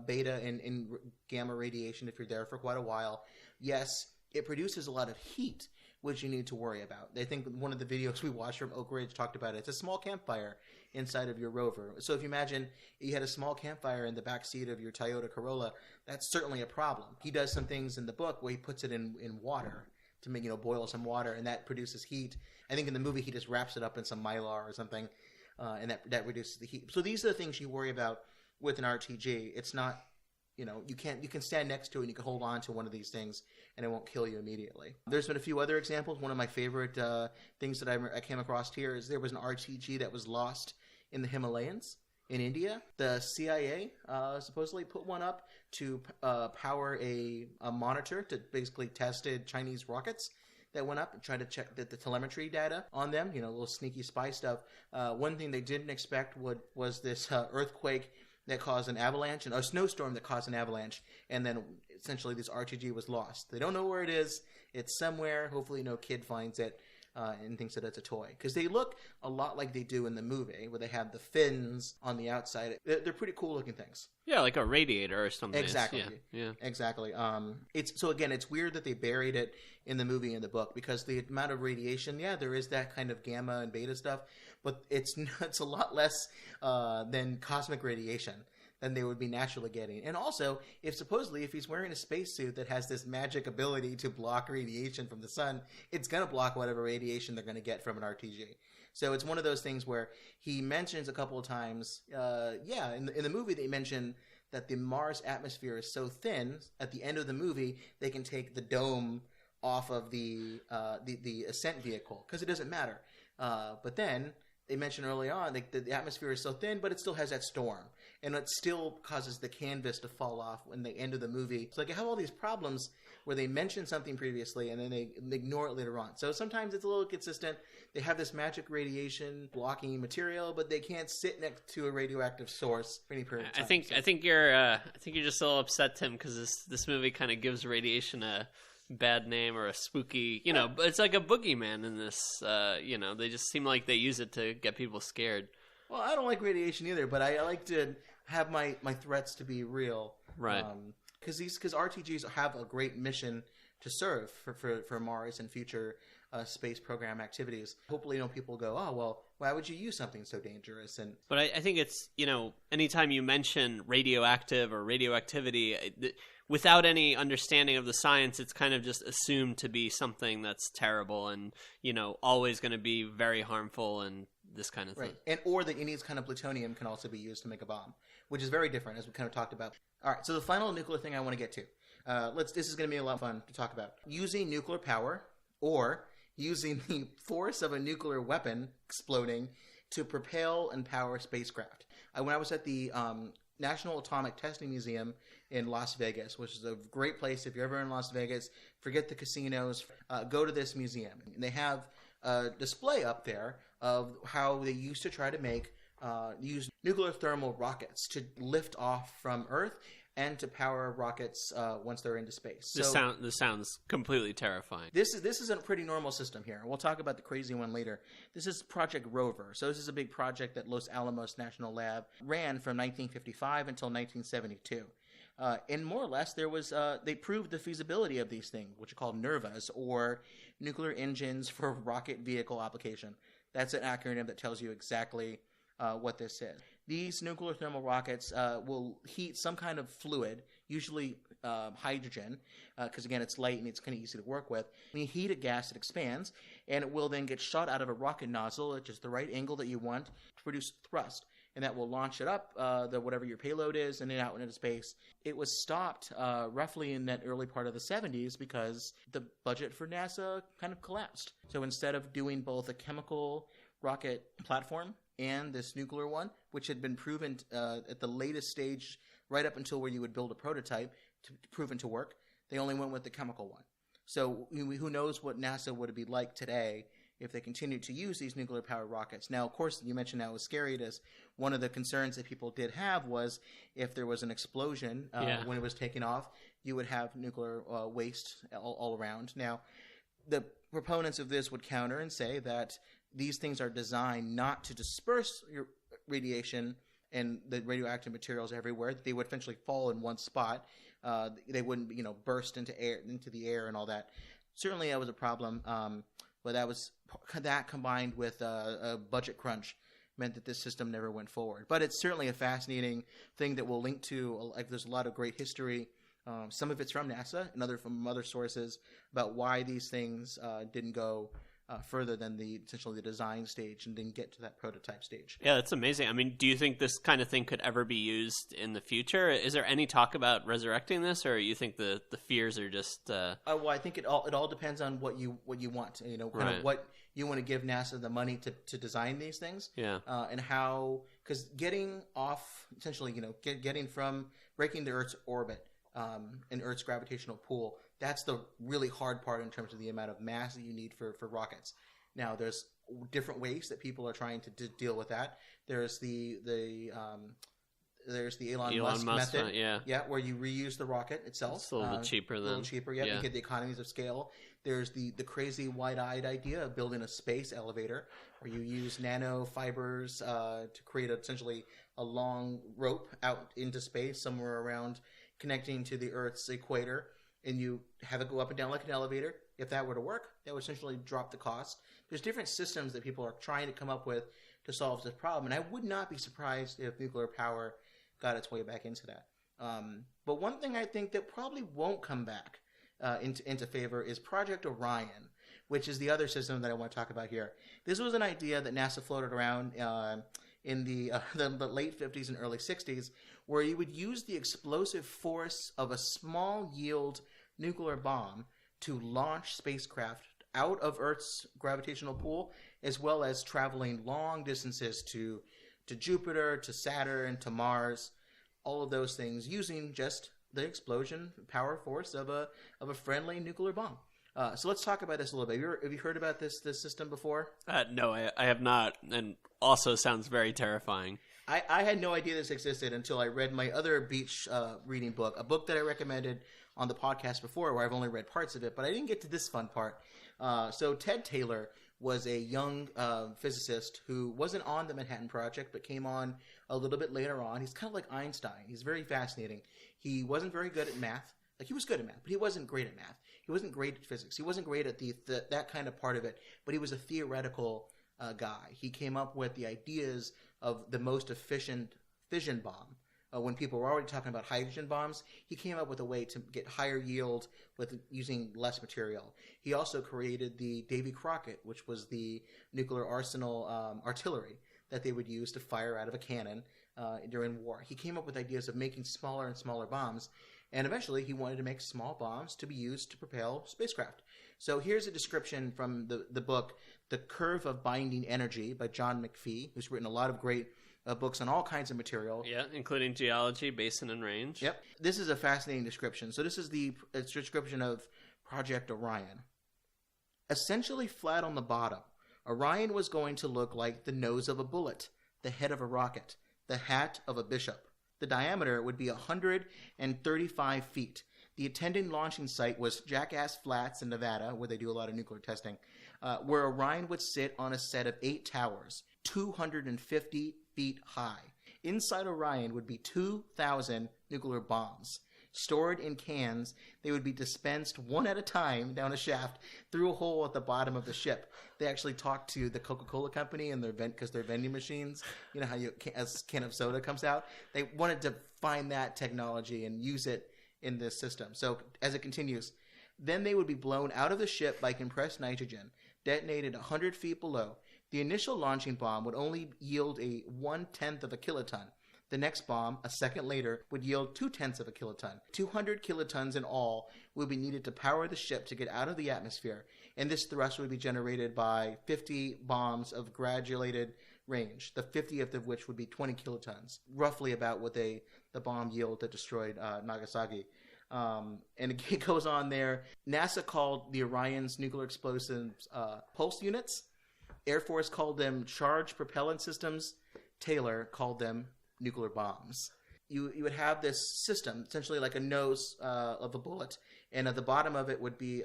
S1: beta and gamma radiation if you're there for quite a while. Yes, it produces a lot of heat, which you need to worry about. I think one of the videos we watched from Oak Ridge talked about it. It's a small campfire inside of your rover. So if you imagine you had a small campfire in the back seat of your Toyota Corolla, that's certainly a problem. He does some things in the book where he puts it in water to make, boil some water, and that produces heat. I think in the movie he just wraps it up in some Mylar or something, and that reduces the heat. So these are the things you worry about with an RTG. It's not, you can stand next to it and you can hold on to one of these things and it won't kill you immediately. There's been a few other examples. One of my favorite things that I came across here is there was an RTG that was lost in the Himalayas in India. The CIA supposedly put one up to power a monitor to basically tested Chinese rockets that went up and tried to check the telemetry data on them, little sneaky spy stuff. One thing they didn't expect was this earthquake that caused an avalanche, and a snowstorm that caused an avalanche, and then essentially this RTG was lost. They don't know where it is. It's somewhere. Hopefully no kid finds it. and thinks that it's a toy. Because they look a lot like they do in the movie, where they have the fins on the outside. They're pretty cool looking things.
S2: Yeah, like a radiator or something.
S1: Exactly.
S2: Yeah.
S1: Exactly. It's weird that they buried it in the movie and the book, because the amount of radiation, there is that kind of gamma and beta stuff, but it's a lot less than cosmic radiation than they would be naturally getting. And also, if he's wearing a spacesuit that has this magic ability to block radiation from the sun, it's going to block whatever radiation they're going to get from an RTG. So it's one of those things where he mentions a couple of times, in the movie they mention that the Mars atmosphere is so thin, at the end of the movie, they can take the dome off of the ascent vehicle, because it doesn't matter. But then they mentioned early on the atmosphere is so thin, but it still has that storm, and it still causes the canvas to fall off when the end of the movie. So I have all these problems where they mention something previously and then they ignore it later on. So sometimes it's a little consistent. They have this magic radiation blocking material, but they can't sit next to a radioactive source for any period of time.
S2: I think you're just a little upset, Tim, because this movie kind of gives radiation a bad name or a spooky, but it's like a boogeyman in this. They just seem like they use it to get people scared.
S1: Well, I don't like radiation either, but I like to have my threats to be real,
S2: right?
S1: Because RTGs have a great mission to serve for Mars and future space program activities. Hopefully, people go, oh well, why would you use something so dangerous? But
S2: I think it's anytime you mention radioactive or radioactivity, without any understanding of the science, it's kind of just assumed to be something that's terrible and always going to be very harmful and this kind of thing.
S1: Right, and or that any kind of plutonium can also be used to make a bomb, which is very different, as we kind of talked about. All right, so the final nuclear thing I want to get to. This is going to be a lot of fun to talk about. Using nuclear power or using the force of a nuclear weapon exploding to propel and power spacecraft. When I was at the National Atomic Testing Museum in Las Vegas, which is a great place. If you're ever in Las Vegas, forget the casinos, go to this museum. And they have a display up there of how they used to try to use nuclear thermal rockets to lift off from Earth and to power rockets once they're into space.
S2: This sounds completely terrifying.
S1: This is a pretty normal system here. We'll talk about the crazy one later. This is Project Rover. So this is a big project that Los Alamos National Lab ran from 1955 until 1972. And more or less, they proved the feasibility of these things, which are called NERVAs, or Nuclear Engines for Rocket Vehicle Application. That's an acronym that tells you exactly what this is. These nuclear thermal rockets will heat some kind of fluid, usually hydrogen, because again, it's light and it's kind of easy to work with. When you heat a gas, it expands, and it will then get shot out of a rocket nozzle at just the right angle that you want to produce thrust. And that will launch it up, whatever your payload is, and then out into space. It was stopped roughly in that early part of the 70s because the budget for NASA kind of collapsed. So instead of doing both a chemical rocket platform and this nuclear one, which had been proven at the latest stage, right up until where you would build a prototype, proven to work, they only went with the chemical one. So who knows what NASA would be like today if they continued to use these nuclear-powered rockets. Now, of course, you mentioned how scary it is. One of the concerns that people did have was if there was an explosion when it was taking off, you would have nuclear waste all around. Now, the proponents of this would counter and say that these things are designed not to disperse your radiation and the radioactive materials everywhere. They would eventually fall in one spot. They wouldn't, burst into the air and all that. Certainly, that was a problem. But that combined with a budget crunch meant that this system never went forward. But it's certainly a fascinating thing that we'll link to. There's a lot of great history. Some of it's from NASA and from other sources about why these things didn't go further than essentially the design stage and didn't get to that prototype stage.
S2: Yeah, that's amazing. I mean, do you think this kind of thing could ever be used in the future? Is there any talk about resurrecting this, or you think the fears are just?
S1: Well, I think it all depends on what you want. Kind of what you want to give NASA the money to design these things.
S2: Yeah.
S1: And how, because getting off, essentially, getting from breaking the Earth's orbit and Earth's gravitational pull. That's the really hard part in terms of the amount of mass that you need for rockets. Now, there's different ways that people are trying to deal with that. There's the There's the Elon
S2: Musk
S1: method.
S2: yeah,
S1: where you reuse the rocket itself.
S2: It's a little bit cheaper then.
S1: A little cheaper, yeah. You get the economies of scale. There's the crazy wide-eyed idea of building a space elevator where you use nanofibers to create essentially a long rope out into space somewhere around connecting to the Earth's equator, and you have it go up and down like an elevator. If that were to work, that would essentially drop the cost. There's different systems that people are trying to come up with to solve this problem, and I would not be surprised if nuclear power got its way back into that. But one thing I think that probably won't come back into favor is Project Orion, which is the other system that I want to talk about here. This was an idea that NASA floated around in the late 50s and early 60s, where you would use the explosive force of a small yield nuclear bomb to launch spacecraft out of Earth's gravitational pull, as well as traveling long distances to Jupiter, to Saturn, to Mars, all of those things using just the explosion power force of a friendly nuclear bomb. So let's talk about this a little bit. Have you heard about this system before?
S2: No, I have not, and also sounds very terrifying.
S1: I had no idea this existed until I read my other beach reading book, a book that I recommended on the podcast before, where I've only read parts of it, but I didn't get to this fun part. So Ted Taylor was a young physicist who wasn't on the Manhattan Project, but came on a little bit later on. He's kind of like Einstein. He's very fascinating. He wasn't very good at math. Like, he was good at math, but he wasn't great at math. He wasn't great at physics. He wasn't great at that kind of part of it, but he was a theoretical guy. He came up with the ideas of the most efficient fission bomb. When people were already talking about hydrogen bombs, he came up with a way to get higher yield with using less material. He also created the Davy Crockett, which was the nuclear arsenal artillery that they would use to fire out of a cannon during war. He came up with ideas of making smaller and smaller bombs, and eventually he wanted to make small bombs to be used to propel spacecraft. So here's a description from the book, The Curve of Binding Energy by John McPhee, who's written a lot of great books on all kinds of material.
S2: Yeah, including geology, basin, and range.
S1: Yep. This is a fascinating description. So this is the description of Project Orion. Essentially flat on the bottom, Orion was going to look like the nose of a bullet, the head of a rocket, the hat of a bishop. The diameter would be 135 feet. The attending launching site was Jackass Flats in Nevada, where they do a lot of nuclear testing, where Orion would sit on a set of 8 towers, 250 feet high. Inside Orion would be 2,000 nuclear bombs. Stored in cans, they would be dispensed one at a time down a shaft through a hole at the bottom of the ship. They actually talked to the Coca-Cola company and because their vending machines, you know how as a can of soda comes out, they wanted to find that technology and use it in this system. So as it continues, then they would be blown out of the ship by compressed nitrogen, detonated 100 feet below. The initial launching bomb would only yield a 1/10 of a kiloton. The next bomb, a second later, would yield 2/10 of a kiloton. 200 kilotons in all would be needed to power the ship to get out of the atmosphere, and this thrust would be generated by 50 bombs of graduated range, the 50th of which would be 20 kilotons, roughly about what the bomb yield that destroyed Nagasaki. And it goes on there. NASA called the Orion's nuclear explosives pulse units. Air Force called them charged propellant systems. Taylor called them nuclear bombs. You would have this system, essentially like a nose of a bullet, and at the bottom of it would be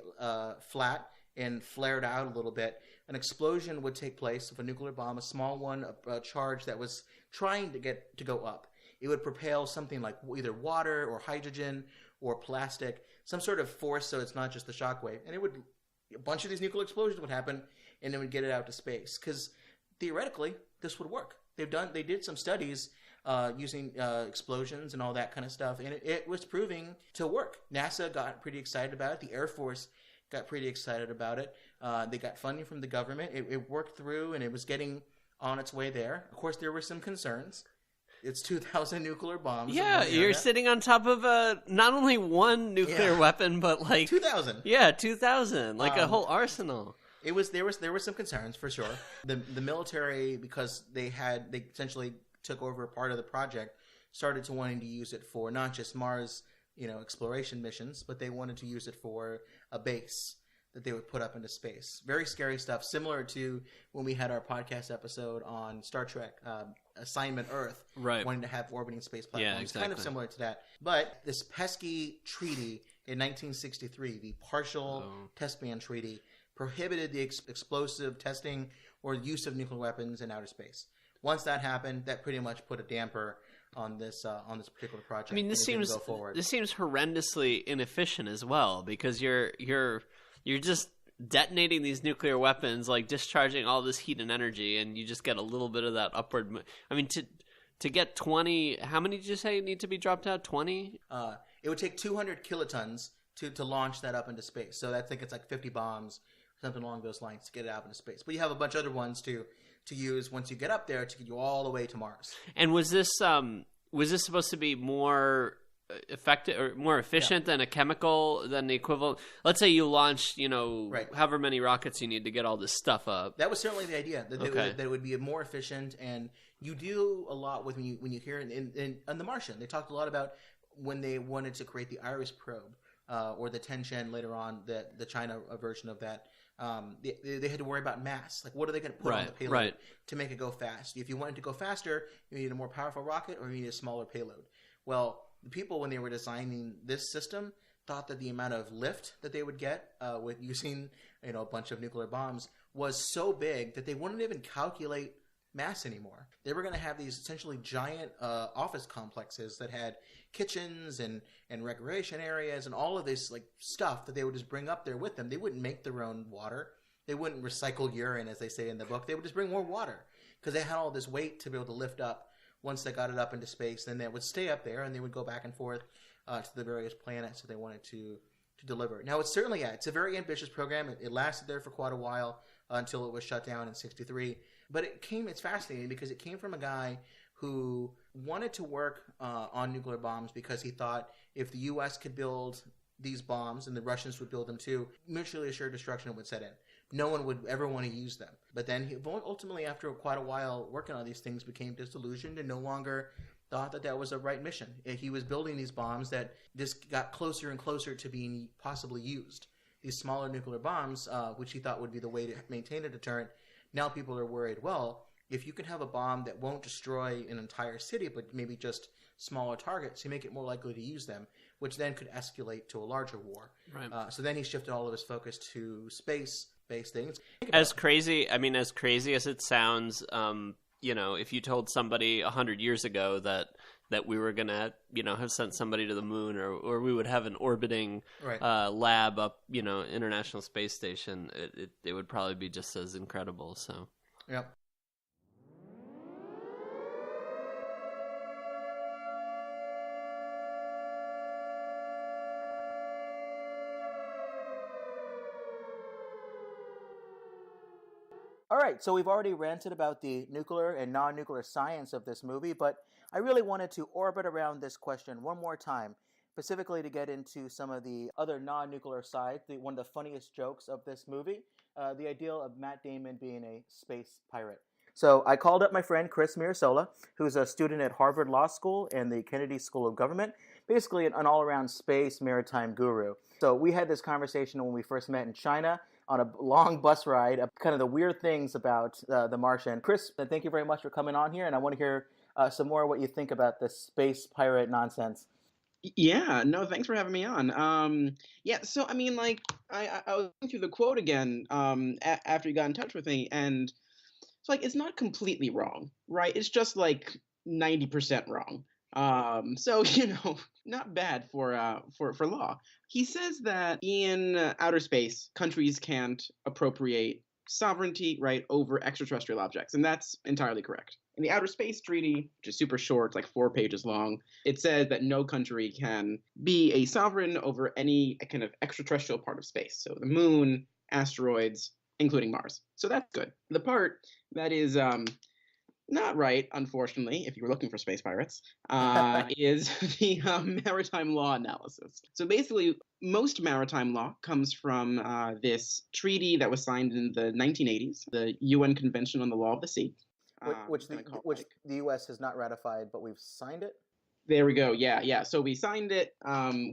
S1: flat and flared out a little bit. An explosion would take place of a nuclear bomb, a small one, a charge that was trying to go up. It would propel something like either water or hydrogen or plastic, some sort of force, so it's not just the shockwave. And a bunch of these nuclear explosions would happen, and it would get it out to space. Because theoretically, this would work. They did some studies using explosions and all that kind of stuff, and it was proving to work. NASA got pretty excited about it. The Air Force got pretty excited about it. They got funding from the government. It worked through, and it was getting on its way there. Of course, there were some concerns. It's 2,000 nuclear bombs.
S2: Yeah, you're sitting on top of not only one nuclear weapon, but like
S1: 2,000.
S2: Yeah, 2,000, like a whole arsenal.
S1: There were some concerns for sure. The military, because they essentially took over a part of the project, started to wanting to use it for not just Mars, exploration missions, but they wanted to use it for a base. that they would put up into space. Very scary stuff, similar to when we had our podcast episode on Star Trek, Assignment Earth,
S2: right,
S1: wanting to have orbiting space platforms.
S2: Yeah, exactly.
S1: Kind of similar to that. But this pesky treaty in 1963, the Partial Test Ban Treaty, prohibited the explosive testing or use of nuclear weapons in outer space. Once that happened, that pretty much put a damper on this particular project.
S2: I mean, this seems horrendously inefficient as well, because you're just detonating these nuclear weapons, like discharging all this heat and energy, and you just get a little bit of that upward. I mean, to get 20, how many did you say need to be dropped out? 20?
S1: It would take 200 kilotons to launch that up into space. So I think it's like 50 bombs, something along those lines, to get it out into space. But you have a bunch of other ones to use once you get up there to get you all the way to Mars.
S2: And was this supposed to be more effective or more efficient than a chemical, than the equivalent? Let's say you launched, however many rockets you need to get all this stuff up.
S1: That was certainly the idea, that it would be more efficient. And you do a lot with when you hear in The Martian. They talked a lot about when they wanted to create the Iris probe, or the Tiantian later on, the China version of that. They had to worry about mass. Like, what are they going to put on the payload to make it go fast? If you wanted to go faster, you need a more powerful rocket or you need a smaller payload. Well, the people, when they were designing this system, thought that the amount of lift that they would get with using a bunch of nuclear bombs was so big that they wouldn't even calculate mass anymore. They were going to have these essentially giant office complexes that had kitchens and recreation areas and all of this like stuff that they would just bring up there with them. They wouldn't make their own water. They wouldn't recycle urine, as they say in the book. They would just bring more water because they had all this weight to be able to lift up. Once they got it up into space, then they would stay up there and they would go back and forth to the various planets that they wanted to deliver. Now, it's certainly, it's a very ambitious program. It lasted there for quite a while until it was shut down in 1963. But it's fascinating because it came from a guy who wanted to work on nuclear bombs because he thought if the U.S. could build these bombs and the Russians would build them too, mutually assured destruction would set in. No one would ever want to use them. But then he ultimately, after quite a while working on these things, became disillusioned and no longer thought that was a right mission. He was building these bombs that just got closer and closer to being possibly used. These smaller nuclear bombs, which he thought would be the way to maintain a deterrent. Now people are worried, well, if you can have a bomb that won't destroy an entire city, but maybe just smaller targets, you make it more likely to use them, which then could escalate to a larger war.
S2: Right.
S1: So then he shifted all of his focus to space-based things.
S2: As crazy as it sounds, if you told somebody 100 years ago that we were going to, have sent somebody to the moon or we would have an orbiting lab up, International Space Station, it would probably be just as incredible. So,
S1: yep. All right, so we've already ranted about the nuclear and non-nuclear science of this movie, but I really wanted to orbit around this question one more time, specifically to get into some of the other non-nuclear side, one of the funniest jokes of this movie, the ideal of Matt Damon being a space pirate. So I called up my friend Chris Marisola, who's a student at Harvard Law School and the Kennedy School of Government, basically an all-around space maritime guru. So we had this conversation when we first met in China, on a long bus ride, kind of the weird things about The Martian. Chris, thank you very much for coming on here, and I want to hear some more what you think about this space pirate nonsense.
S5: Yeah, no, thanks for having me on. So I mean, like, I was going through the quote again after you got in touch with me, and it's like it's not completely wrong, right? It's just like 90% wrong. So not bad for law. He says that in outer space, countries can't appropriate sovereignty, right, over extraterrestrial objects, and that's entirely correct. In the Outer Space Treaty, which is super short, it's like 4 pages long, it says that no country can be a sovereign over any kind of extraterrestrial part of space. So the moon, asteroids, including Mars. So that's good. The part that is not right, unfortunately, if you were looking for space pirates, is the maritime law analysis. So basically, most maritime law comes from this treaty that was signed in the 1980s, the UN Convention on the Law of the Sea.
S1: Which the U.S. has not ratified, but we've signed it?
S5: There we go. Yeah. So we signed it.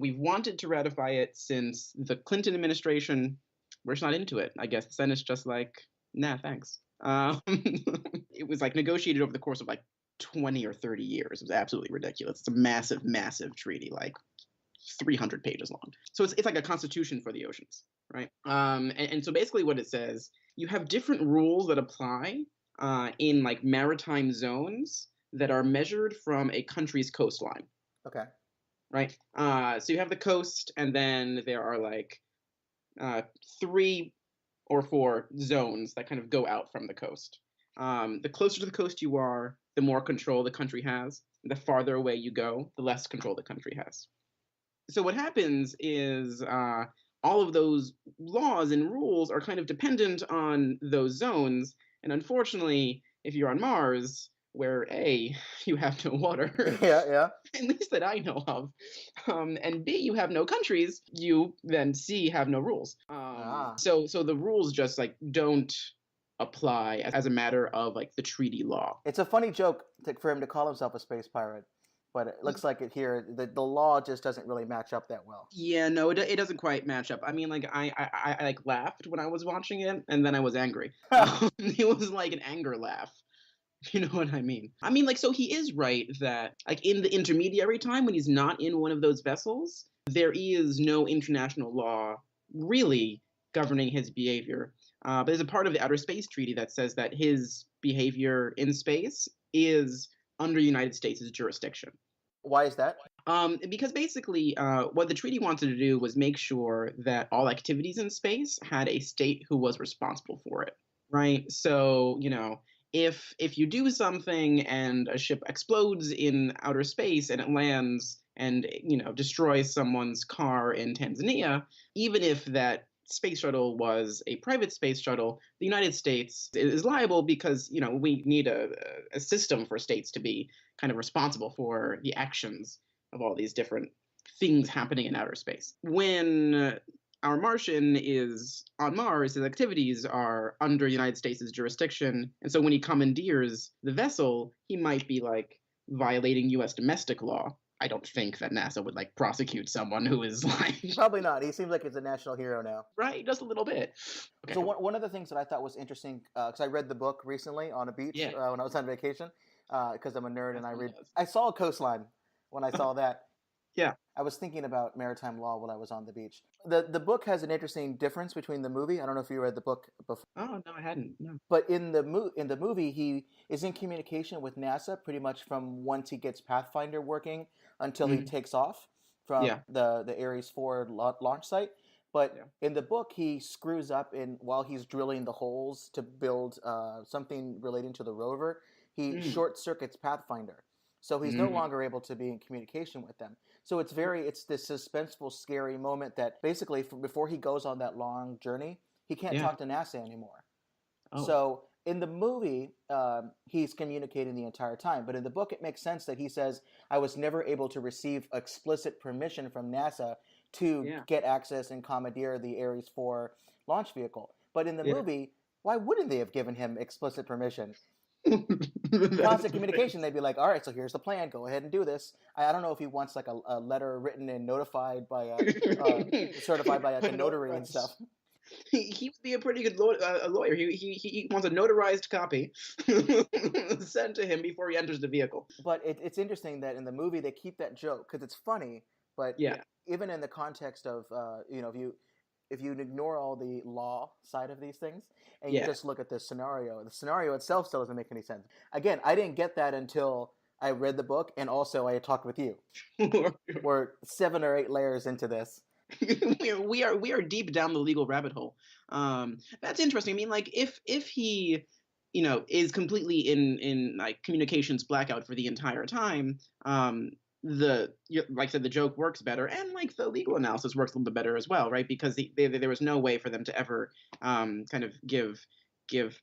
S5: We've wanted to ratify it since the Clinton administration. we're just not into it. I guess the Senate's just like, nah, thanks. It was like negotiated over the course of like 20 or 30 years. It was absolutely ridiculous. It's a massive, massive treaty, like 300 pages long. So it's like a constitution for the oceans, right? And so basically what it says, you have different rules that apply in like maritime zones that are measured from a country's coastline.
S3: Okay.
S5: Right? So you have the coast, and then there are like 3 or 4 zones that kind of go out from the coast. The closer to the coast you are, the more control the country has. The farther away you go, the less control the country has. So what happens is all of those laws and rules are kind of dependent on those zones. And unfortunately, if you're on Mars, where A, you have no water,
S3: Yeah.
S5: at least that I know of, and B, you have no countries, you then C, have no rules. So the rules just like don't apply as a matter of like the treaty law.
S3: It's a funny joke for him to call himself a space pirate, but it looks like it here. The law just doesn't really match up that well.
S5: Yeah, no, it doesn't quite match up. I mean, like I like laughed when I was watching it, and then I was angry. It was like an anger laugh. You know what I mean? I mean, like, so he is right that, like, in the intermediary time when he's not in one of those vessels, there is no international law really governing his behavior. But there's a part of the Outer Space Treaty that says that his behavior in space is under the United States' jurisdiction.
S3: Why is that?
S5: Because basically, what the treaty wanted to do was make sure that all activities in space had a state who was responsible for it, right? So, you know, if you do something and a ship explodes in outer space and it lands and, you know, destroys someone's car in Tanzania, even if that space shuttle was a private space shuttle, the United States is liable because, you know, we need a system for states to be kind of responsible for the actions of all these different things happening in outer space. When our Martian is on Mars, his activities are under United States' jurisdiction. And so when he commandeers the vessel, he might be like violating U.S. domestic law. I don't think that NASA would like prosecute someone who is like...
S3: Probably not. He seems like he's a national hero now.
S5: Right, just a little bit. Okay.
S3: So one of the things that I thought was interesting, because I read the book recently on a beach when I was on vacation, because I'm a nerd and I saw a coastline when I saw that.
S5: Yeah.
S3: I was thinking about maritime law when I was on the beach. The book has an interesting difference between the movie. I don't know if you read the book before.
S5: Oh, no, I hadn't. No.
S3: But in the movie, he is in communication with NASA pretty much from once he gets Pathfinder working until he takes off from the Ares 4 launch site. But in the book, he screws up while he's drilling the holes to build something relating to the rover. He short circuits Pathfinder. So he's no longer able to be in communication with them. So it's this suspenseful, scary moment that basically before he goes on that long journey, he can't talk to NASA anymore. Oh. So in the movie, he's communicating the entire time. But in the book, it makes sense that he says, I was never able to receive explicit permission from NASA to get access and commandeer the Ares 4 launch vehicle. But in the movie, why wouldn't they have given him explicit permission? Constant communication, they'd be like, all right, so here's the plan, go ahead and do this. I don't know if he wants like a letter written and notified by certified by like a notary and stuff.
S5: He would be a pretty good lawyer. He wants a notarized copy sent to him before he enters the vehicle.
S3: But it's interesting that in the movie they keep that joke because it's funny, but even in the context of if you ignore all the law side of these things and you just look at the scenario itself still doesn't make any sense. Again, I didn't get that until I read the book and also I had talked with you. We're 7 or 8 layers into this.
S5: we are deep down the legal rabbit hole. That's interesting. I mean, like if he, you know, is completely in like communications blackout for the entire time, like I said, the joke works better, and like the legal analysis works a little bit better as well, right? Because there was no way for them to ever kind of give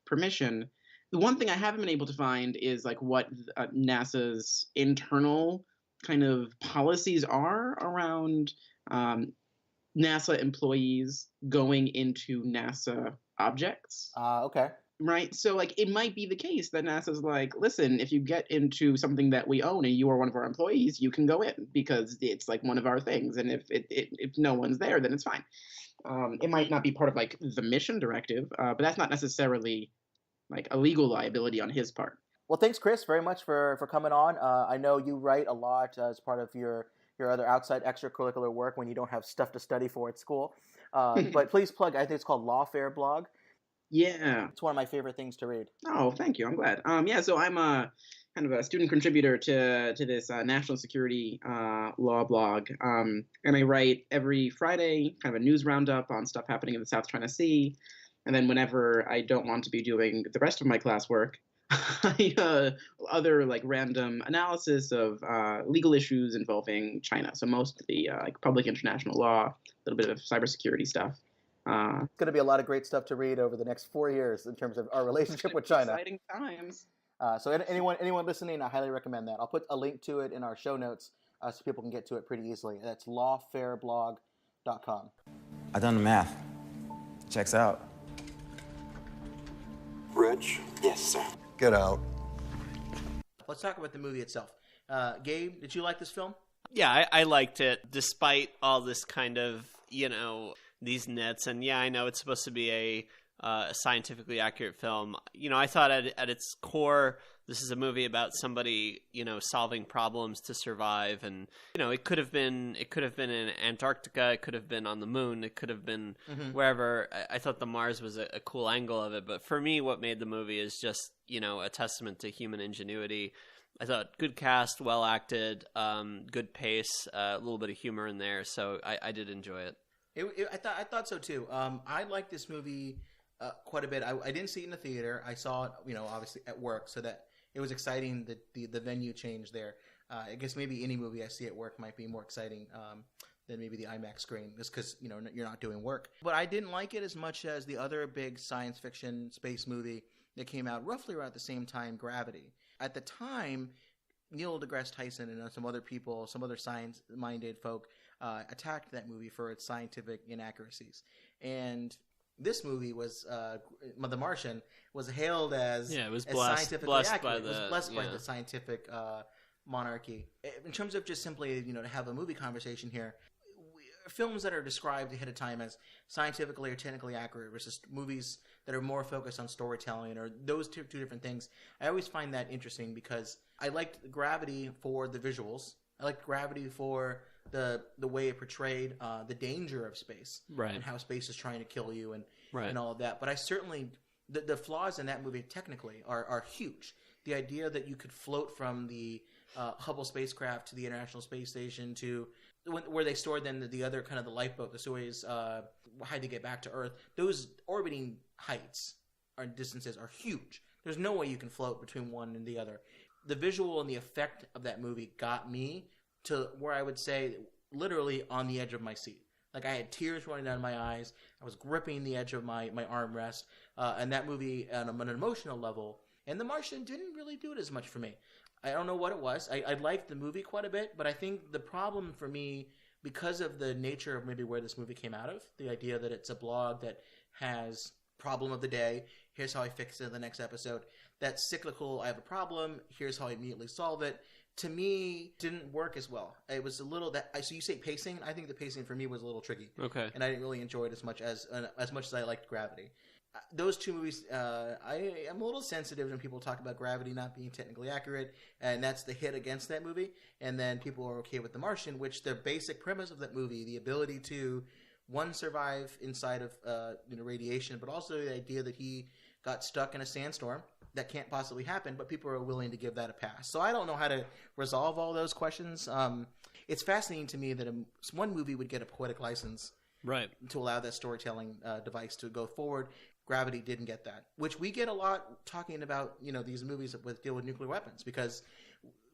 S5: permission. The one thing I haven't been able to find is like what NASA's internal kind of policies are around NASA employees going into NASA objects.
S3: Okay.
S5: Right. So like it might be the case that NASA's like, listen, if you get into something that we own and you are one of our employees, you can go in because it's like one of our things. And if no one's there, then it's fine. It might not be part of like the mission directive, but that's not necessarily like a legal liability on his part.
S3: Well, thanks, Chris, very much for coming on. I know you write a lot as part of your other outside extracurricular work when you don't have stuff to study for at school. But please plug, I think it's called Lawfare Blog.
S5: Yeah.
S3: It's one of my favorite things to read.
S5: Oh, thank you. I'm glad. Yeah, so I'm a kind of a student contributor to this national security law blog, and I write every Friday kind of a news roundup on stuff happening in the South China Sea, and then whenever I don't want to be doing the rest of my classwork, other like random analysis of legal issues involving China. So mostly like public international law, a little bit of cybersecurity stuff.
S3: It's going to be a lot of great stuff to read over the next 4 years in terms of our relationship with China.
S5: Exciting times.
S3: So anyone listening, I highly recommend that. I'll put a link to it in our show notes so people can get to it pretty easily. That's lawfareblog.com.
S6: I done the math. Checks out.
S7: Rich?
S8: Yes, sir.
S7: Get out.
S1: Let's talk about the movie itself. Gabe, did you like this film?
S2: Yeah, I liked it, despite all this kind of, these nits. And yeah, I know it's supposed to be a scientifically accurate film. I thought at its core, this is a movie about somebody, solving problems to survive. And, it could have been in Antarctica. It could have been on the moon. It could have been wherever. I thought the Mars was a cool angle of it. But for me, what made the movie is just, a testament to human ingenuity. I thought good cast, well acted, good pace, a little bit of humor in there. So I did enjoy it.
S1: I thought so too. I liked this movie quite a bit. I didn't see it in the theater. I saw it, obviously at work, so that it was exciting that the venue change there. I guess maybe any movie I see at work might be more exciting than maybe the IMAX screen, just because you're not doing work. But I didn't like it as much as the other big science fiction space movie that came out roughly around the same time, Gravity. At the time, Neil deGrasse Tyson and some other people, some other science-minded folk, attacked that movie for its scientific inaccuracies. And this movie was, The Martian, was hailed as,
S2: it was
S1: as
S2: blessed,
S1: scientifically
S2: blessed
S1: accurate.
S2: by
S1: It was blessed by
S2: yeah.
S1: the scientific monarchy. In terms of just simply, to have a movie conversation here, films that are described ahead of time as scientifically or technically accurate versus movies that are more focused on storytelling, or those two different things, I always find that interesting because I liked Gravity for the visuals. I liked Gravity for the way it portrayed the danger of space,
S2: right,
S1: and how space is trying to kill you and all of that. But I certainly the flaws in that movie technically are huge. The idea that you could float from the Hubble spacecraft to the International Space Station to where they stored then the other kind of the lifeboat, the Soyuz, how to get back to Earth. Those orbiting heights or distances are huge. There's no way you can float between one and the other. The visual and the effect of that movie got me to where I would say literally on the edge of my seat. Like I had tears running down my eyes. I was gripping the edge of my armrest. And that movie on an emotional level. And The Martian didn't really do it as much for me. I don't know what it was. I liked the movie quite a bit, but I think the problem for me, because of the nature of maybe where this movie came out of, the idea that it's a blog that has problem of the day, here's how I fix it in the next episode, that cyclical, I have a problem, here's how I immediately solve it, to me, didn't work as well. It was a little, so you say pacing, I think the pacing for me was a little tricky.
S2: Okay.
S1: And I didn't really enjoy it as much as I liked Gravity. Those two movies, I am a little sensitive when people talk about Gravity not being technically accurate, and that's the hit against that movie. And then people are okay with The Martian, which the basic premise of that movie, the ability to, one, survive inside of radiation, but also the idea that he got stuck in a sandstorm. That can't possibly happen, but people are willing to give that a pass. So I don't know how to resolve all those questions. It's fascinating to me that one movie would get a poetic license,
S2: right, to
S1: allow that storytelling device to go forward. Gravity didn't get that, which we get a lot talking about, these movies that deal with nuclear weapons, because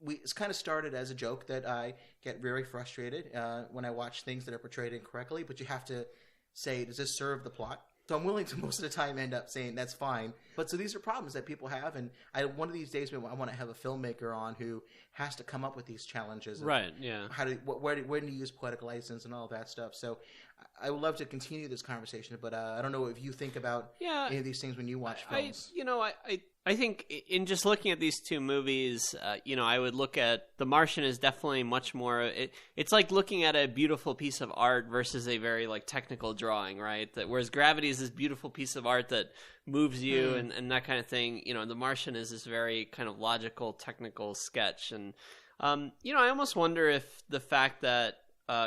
S1: it's kind of started as a joke that I get very frustrated when I watch things that are portrayed incorrectly, but you have to say, does this serve the plot? So I'm willing to most of the time end up saying that's fine. But so these are problems that people have, and one of these days I want to have a filmmaker on who has to come up with these challenges.
S2: Right, yeah.
S1: Where do you use poetic license and all that stuff. So I would love to continue this conversation, but I don't know if you think about any of these things when you watch films.
S2: I think in just looking at these two movies, I would look at The Martian is definitely much more. It's like looking at a beautiful piece of art versus a very like technical drawing, right? Whereas Gravity is this beautiful piece of art that moves you and that kind of thing. The Martian is this very kind of logical, technical sketch, and I almost wonder if the fact that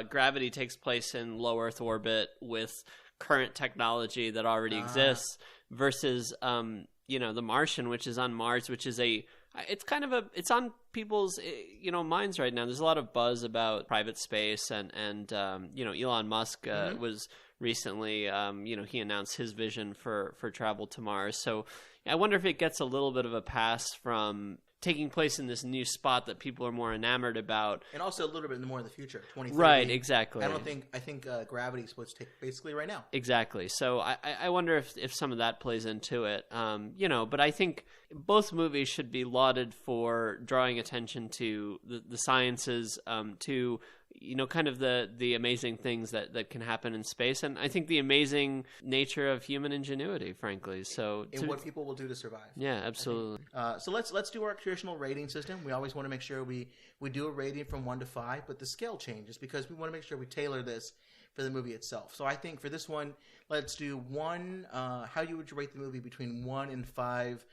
S2: Gravity takes place in low Earth orbit with current technology that already exists versus The Martian, which is on Mars, which is it's on people's minds right now. There's a lot of buzz about private space, and Elon Musk was recently he announced his vision for travel to Mars. So I wonder if it gets a little bit of a pass from taking place in this new spot that people are more enamored about,
S1: and also a little bit more in the future, 2030.
S2: Right, exactly.
S1: I think Gravity is supposed to take basically right now.
S2: Exactly. So I wonder if some of that plays into it. But I think both movies should be lauded for drawing attention to the sciences, to kind of the amazing things that can happen in space, and I think the amazing nature of human ingenuity, frankly. So
S1: what people will do to survive.
S2: Yeah, absolutely.
S1: So let's do our traditional rating system. We always want to make sure we do a rating from 1 to 5, but the scale changes because we want to make sure we tailor this for the movie itself. So I think for this one, let's do 1. How you would rate the movie between 1 and 5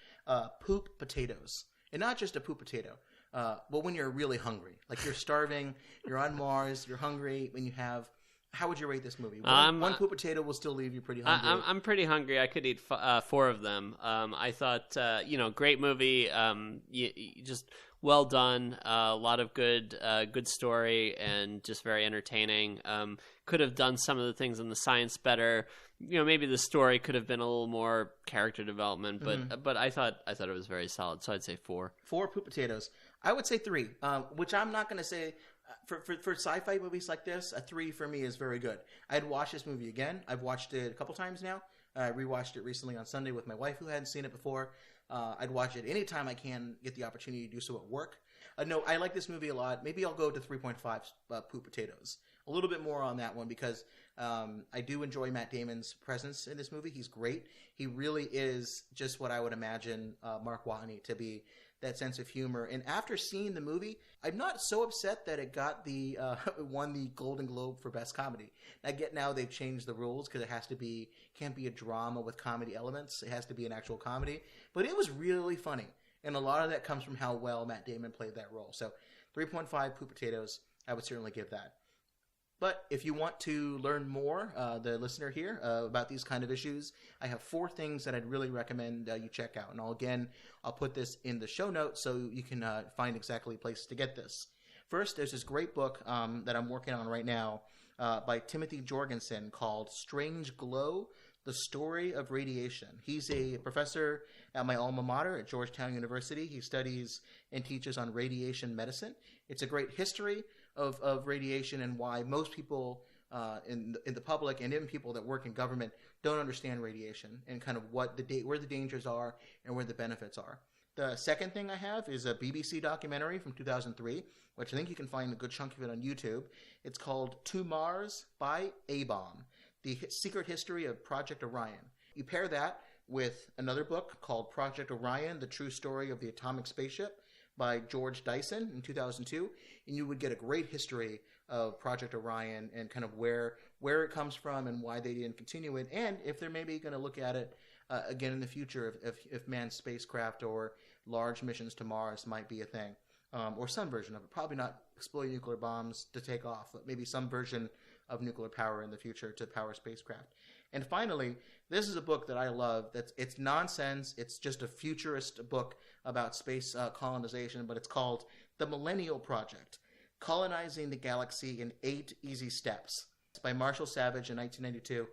S1: poop potatoes, and not just a poop potato. But when you're really hungry, like you're starving, you're on Mars, you're hungry, how would you rate this movie? One poop potato will still leave you pretty hungry.
S2: I'm pretty hungry. I could eat 4 of them. I thought, great movie, just well done, a lot of good story, and just very entertaining. Could have done some of the things in the science better. Maybe the story could have been a little more character development, but I thought it was very solid. So I'd say 4.
S1: 4 poop potatoes. I would say 3, which I'm not going to say for sci-fi movies like this. A 3 for me is very good. I'd watch this movie again. I've watched it a couple times now. I rewatched it recently on Sunday with my wife who hadn't seen it before. I'd watch it anytime I can get the opportunity to do so at work. No, I like this movie a lot. Maybe I'll go to 3.5 poop potatoes. A little bit more on that one because I do enjoy Matt Damon's presence in this movie. He's great. He really is just what I would imagine Mark Watney to be, that sense of humor. And after seeing the movie, I'm not so upset that it got won the Golden Globe for Best Comedy. I get now they've changed the rules because it can't be a drama with comedy elements. It has to be an actual comedy. But it was really funny. And a lot of that comes from how well Matt Damon played that role. So 3.5 poop potatoes, I would certainly give that. But if you want to learn more, the listener here, about these kind of issues, I have 4 things that I'd really recommend you check out. And I'll put this in the show notes so you can find exactly places to get this. First, there's this great book that I'm working on right now by Timothy Jorgensen called Strange Glow, The Story of Radiation. He's a professor at my alma mater at Georgetown University. He studies and teaches on radiation medicine. It's a great history of radiation and why most people in the public and even people that work in government don't understand radiation and kind of where the dangers are and where the benefits are. The second thing I have is a BBC documentary from 2003, which I think you can find a good chunk of it on YouTube. It's called To Mars by A-Bomb, The Secret History of Project Orion. You pair that with another book called Project Orion, The True Story of the Atomic Spaceship by George Dyson in 2002, and you would get a great history of Project Orion and kind of where it comes from and why they didn't continue it, and if they're maybe going to look at it again in the future if manned spacecraft or large missions to Mars might be a thing, or some version of it. Probably not exploding nuclear bombs to take off, but maybe some version of nuclear power in the future to power spacecraft. And finally, this is a book that I love. It's nonsense. It's just a futurist book about space colonization, but it's called The Millennial Project, Colonizing the Galaxy in 8 Easy Steps. It's by Marshall Savage in 1992.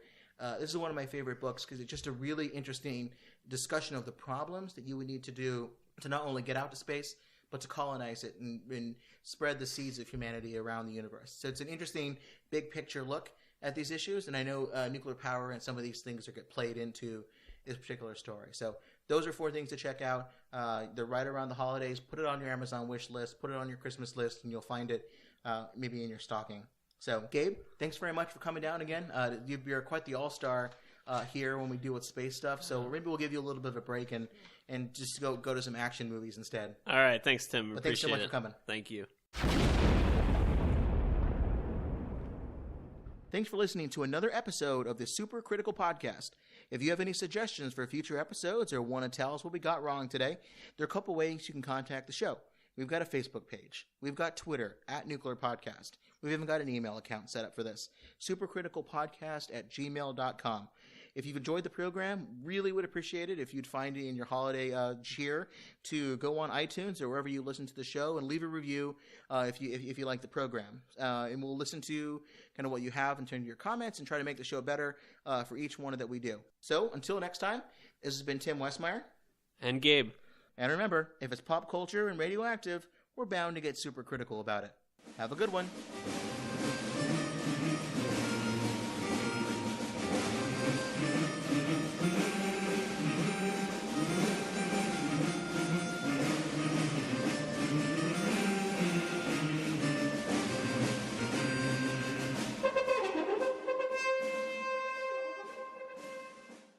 S1: This is one of my favorite books because it's just a really interesting discussion of the problems that you would need to do to not only get out to space, but to colonize it and spread the seeds of humanity around the universe. So it's an interesting big picture look at these issues, and I know nuclear power and some of these things are get played into this particular story. So those are 4 things to check out. They're right around the holidays. Put it on your Amazon wish list, put it on your Christmas list, and you'll find it maybe in your stocking. So, Gabe, thanks very much for coming down again. You're quite the all-star here when we deal with space stuff. So maybe we'll give you a little bit of a break and just go to some action movies instead.
S2: All right. Thanks, Tim.
S1: But thanks so much for coming.
S2: Thank you.
S1: Thanks for listening to another episode of the Super Critical Podcast. If you have any suggestions for future episodes or want to tell us what we got wrong today, there are a couple ways you can contact the show. We've got a Facebook page. We've got Twitter, @NuclearPodcast. We've even got an email account set up for this, supercriticalpodcast@gmail.com. If you've enjoyed the program, really would appreciate it if you'd find it in your holiday cheer to go on iTunes or wherever you listen to the show and leave a review if you like the program. And we'll listen to kind of what you have in terms of your comments and try to make the show better for each one that we do. So until next time, this has been Tim Westmeyer.
S2: And Gabe.
S1: And remember, if it's pop culture and radioactive, we're bound to get super critical about it. Have a good one.